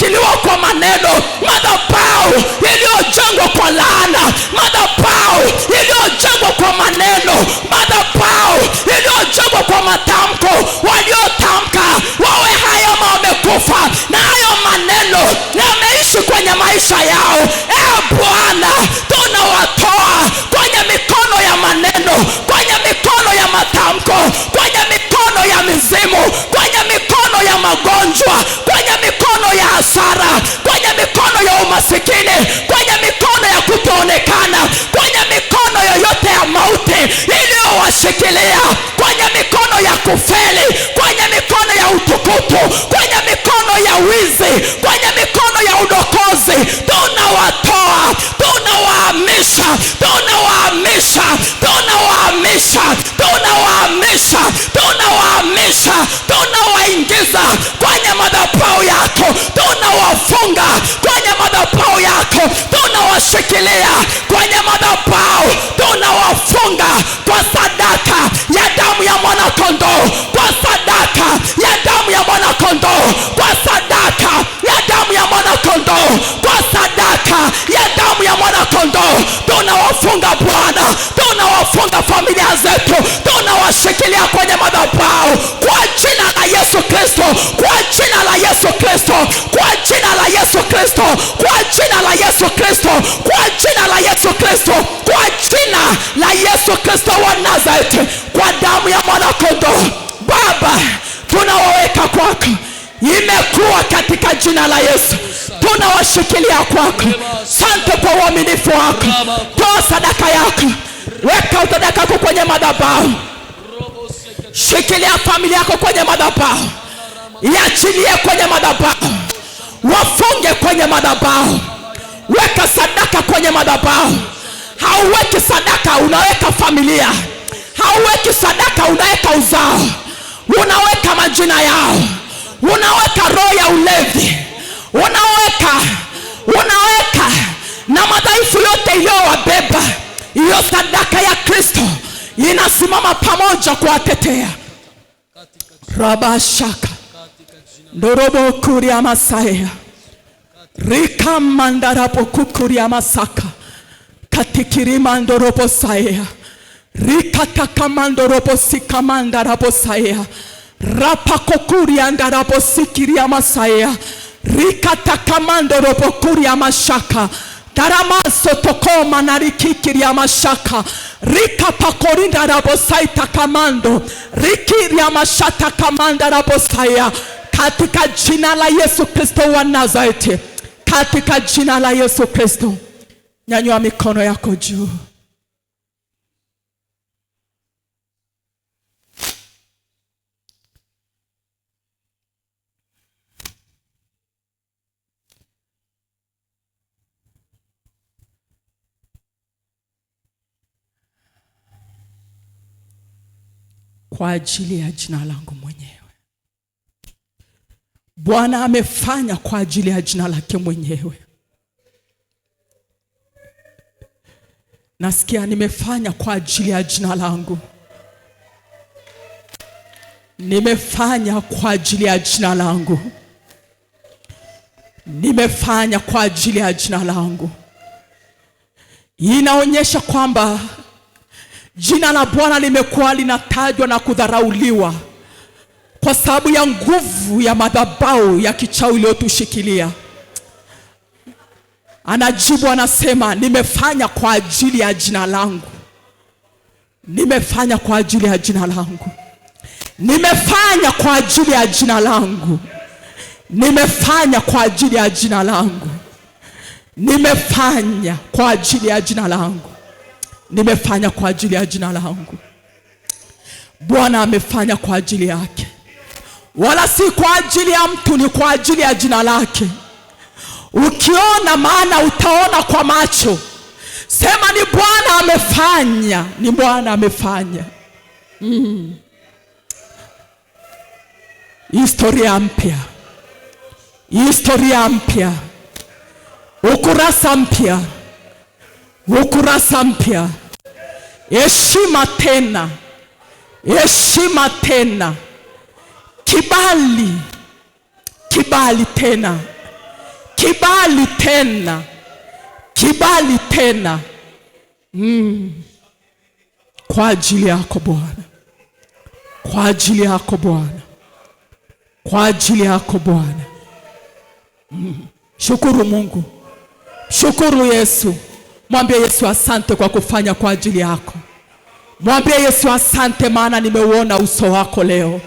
kufeli, kwenye mikono ya utukutu, kwenye mikono ya wizi, kwenye mikono ya udokozi. Tunawatoa, tunawahamisha, tunawahamisha, tunawahamisha, tunawahamisha, tunawahamisha, tunawaingiza kwenye madhabahu yako, tunawafunga kwenye madhabahu yako, tunawashikilia kwenye madhabahu, tunawafunga kwa sadaka ya damu ya mwana kondoo, kwa sadaka ya damu ya mwana kondoo, kwa sadaka ya damu ya mwana kondoo, kwa sadaka ya damu ya mwana kondoo. Tunawafunga Bwana, tunawafunga familia zetu, tunawashikilia kwenye madhabahu kwa jina la Yesu Kristo, kwa jina la Yesu Kristo, kwa jina la Yesu Kristo, kwa jina la Yesu Kristo, kwa jina la Yesu Kristo, kwa jina la Yesu Kristo wa Nazareti, kwa damu ya mwana kondoo. Baba, tunawaweka kwako, imekuwa katika jina la Yesu. Tunawashikilia kwako. Asante kwa uaminifu wako. Toa sadaka yako, weka sadaka yako kwenye madhabahu, shikilia familia yako kwenye madhabahu, iachilie kwenye madhabahu, wafunge kwenye madhabahu, weka sadaka kwenye madhabahu. Hauweki sadaka unaweka familia, hauweki sadaka unaweka uzao, unaweka majina yao, unaweka roho ya ulevi, unaweka na madhaifu yote iliyowabeba. Hiyo sadaka ya Kristo inasimama pamoja kuwatetea. Rabashaka ndorobo kuria masaya rika mandarapo kukuria masaka katikirima ndorobo saya rika takamandorobo sikamandarapo saya rapa kukuria ndarapo sikiria masaya rika takamandorobo kuria mashaka Taramaso tokoma na rikikiri ya mashaka rika pakorinda rabosaita kamando rikiri ya mashata kamanda rabosaya. Katika jina la Yesu Kristo wa Nazareti, katika jina la Yesu Kristo, nyanyua mikono yako juu. Kwa ajili ya jina langu mwenyewe. Bwana amefanya kwa ajili ya jina lake mwenyewe. Nasikia nimefanya kwa ajili ya jina langu. Nimefanya kwa ajili ya jina langu. Nimefanya kwa ajili ya jina langu. Inaonyesha kwamba jina la Bwana limekuwa linatajwa na kudharauliwa kwa sababu ya nguvu ya madhabahu ya kichawi iliyotushikilia. Anajibu anasema, nimefanya kwa ajili ya jina langu. Nimefanya kwa ajili ya jina langu. Nimefanya kwa ajili ya jina langu. Nimefanya kwa ajili ya jina langu. Nimefanya kwa ajili ya jina langu. Nimefanya kwa ajili ya jina langu. Bwana amefanya kwa ajili yake, wala si kwa ajili ya mtu, ni kwa ajili ya jina lake. Ukiona maana utaona kwa macho. Sema ni Bwana amefanya, ni Bwana amefanya. Historia mpya, historia mpya, ukurasa mpya, ukurasa mpya. Heshima tena, heshima tena, kibali, kibali tena, kibali tena, kibali tena. Kwa ajili yako Bwana, kwa ajili yako Bwana, kwa ajili yako Bwana. Shukuru Mungu, shukuru Yesu. Mwambie Yesu asante kwa kufanya kwa ajili yako. Mwambie Yesu asante maana nimeuona uso wako leo.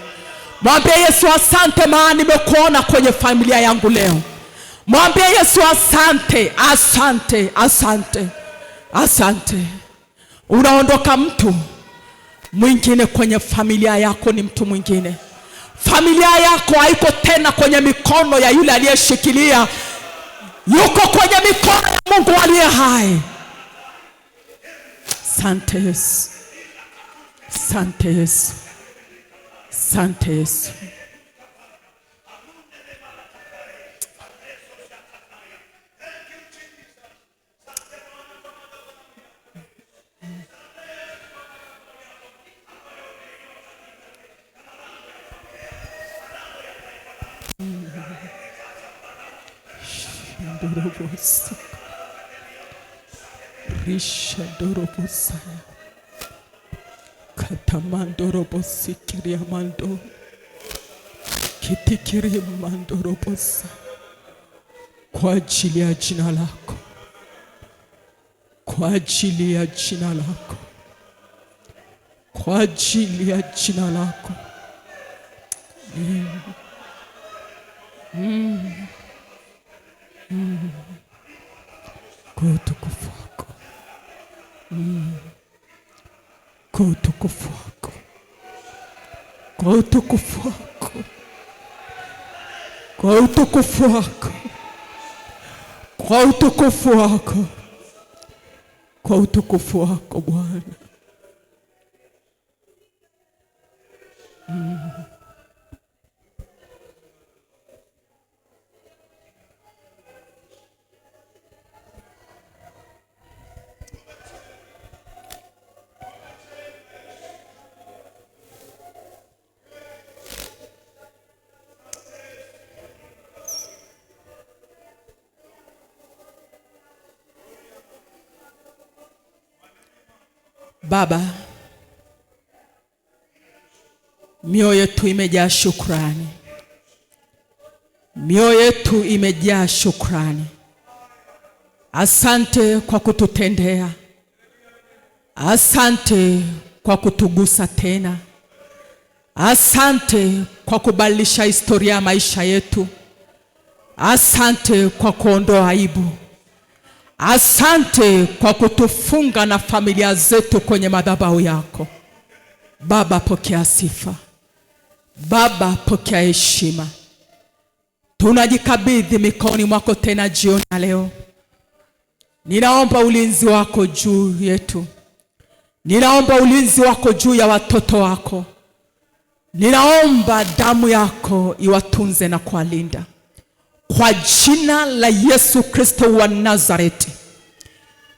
Mwambie Yesu asante maana nimekuona kwenye familia yangu leo. Mwambie Yesu asante, asante, asante, asante. Unaondoka mtu mwingine kwenye familia yako ni mtu mwingine. Familia yako haiko tena kwenye mikono ya yule aliyeshikilia, yuko kwenye mikono ya Mungu aliye hai. Asante Yesu, asante Yesu, asante Yesu. Dorobosa Risha Dorobosa Katamandorobosi Kiriamando Kitikiri Mandorobosa, kwa ajili ya jina lako, kwa ajili ya jina lako, kwa ajili ya jina lako. Kwa utukufu wako, kwa utukufu wako, kwa utukufu wako, kwa utukufu wako, kwa utukufu wako, kwa utukufu wako Bwana. Baba, mioyo yetu imejaa shukrani, mioyo yetu imejaa shukrani. Asante kwa kututendea, asante kwa kutugusa tena, asante kwa kubadilisha historia ya maisha yetu, asante kwa kuondoa aibu, asante kwa kutufunga na familia zetu kwenye madhabahu yako. Baba, pokea sifa. Baba, pokea heshima. Tunajikabidhi mikononi mwako tena jioni ya leo. Ninaomba ulinzi wako juu yetu. Ninaomba ulinzi wako juu ya watoto wako. Ninaomba damu yako iwatunze na kuwalinda. Kwa jina la Yesu Kristo wa Nazareti,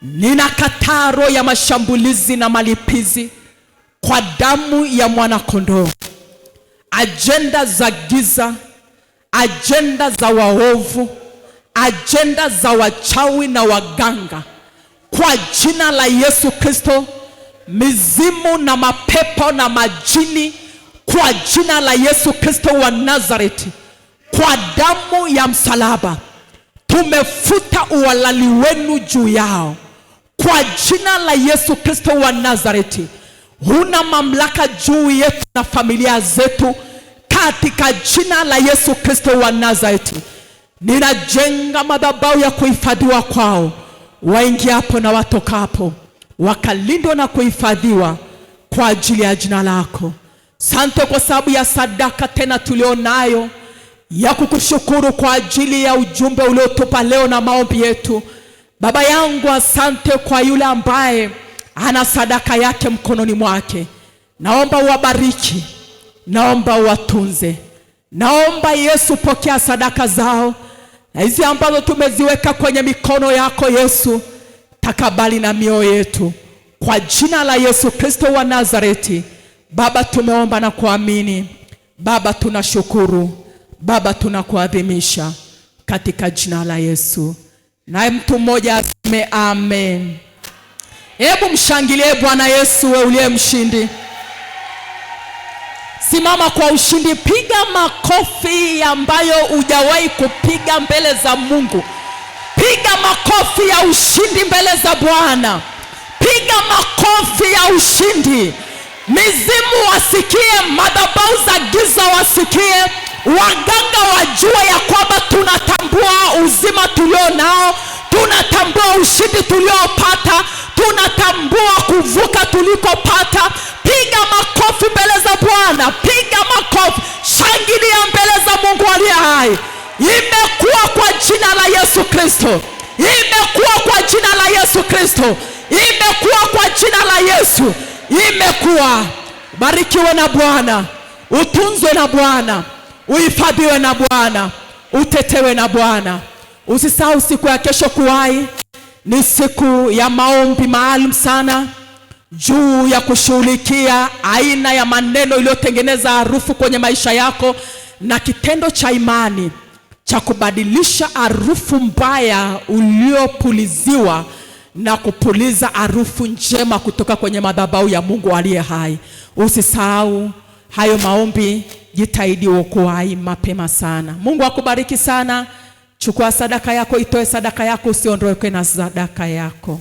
ninakataa roho ya mashambulizi na malipizi kwa damu ya mwana kondoo. Agenda za giza, agenda za waovu, agenda za wachawi na waganga, kwa jina la Yesu Kristo, mizimu na mapepo na majini, kwa jina la Yesu Kristo wa Nazareti, kwa damu ya msalaba tumefuta uhalali wenu juu yao. Kwa jina la Yesu Kristo wa Nazareti, huna mamlaka juu yetu na familia zetu. Katika jina la Yesu Kristo wa Nazareti, ninajenga madhabahu ya kuhifadhiwa kwao, waingiapo na watokapo, wakalindwa na kuhifadhiwa kwa ajili ya jina lako. Asante kwa sababu ya sadaka tena tulionayo ya kukushukuru kwa ajili ya ujumbe uliotupa leo na maombi yetu. Baba yangu, asante kwa yule ambaye ana sadaka yake mkononi mwake. Naomba uwabariki, naomba uwatunze, naomba Yesu pokea sadaka zao, na hizi ambazo tumeziweka kwenye mikono yako Yesu, takabali na mioyo yetu kwa jina la Yesu Kristo wa Nazareti. Baba, tumeomba na kuamini. Baba, tunashukuru. Baba, tunakuadhimisha katika jina la Yesu. Naye mtu mmoja aseme amen. Hebu mshangilie Bwana Yesu, wewe uliye mshindi. Simama kwa ushindi, piga makofi ambayo hujawahi kupiga mbele za Mungu. Piga makofi ya ushindi mbele za Bwana. Piga makofi ya ushindi. Mizimu wasikie, madhabahu za giza wasikie, waganga wajua ya kwamba tunatambua uzima tulio nao, tunatambua ushindi tuliopata, tunatambua kuvuka tulikopata. Piga Bwana, piga makofi, shangilia mbele za Mungu aliye hai. Imekuwa kwa jina la Yesu Kristo, imekuwa kwa jina la Yesu Kristo, imekuwa kwa jina la Yesu, imekuwa. Barikiwe na Bwana, utunzwe na Bwana, uhifadhiwe na Bwana, utetewe na Bwana. Usisahau siku ya kesho kuwahi. Ni siku ya maombi maalum sana juu ya kushughulikia aina ya maneno iliyotengeneza harufu kwenye maisha yako, na kitendo cha imani cha kubadilisha harufu mbaya uliopuliziwa na kupuliza harufu njema kutoka kwenye madhabahu ya Mungu aliye hai. Usisahau hayo maombi, jitahidi uokoe mapema sana. Mungu akubariki sana. Chukua sadaka yako, itoe sadaka yako, usiondoke na sadaka yako.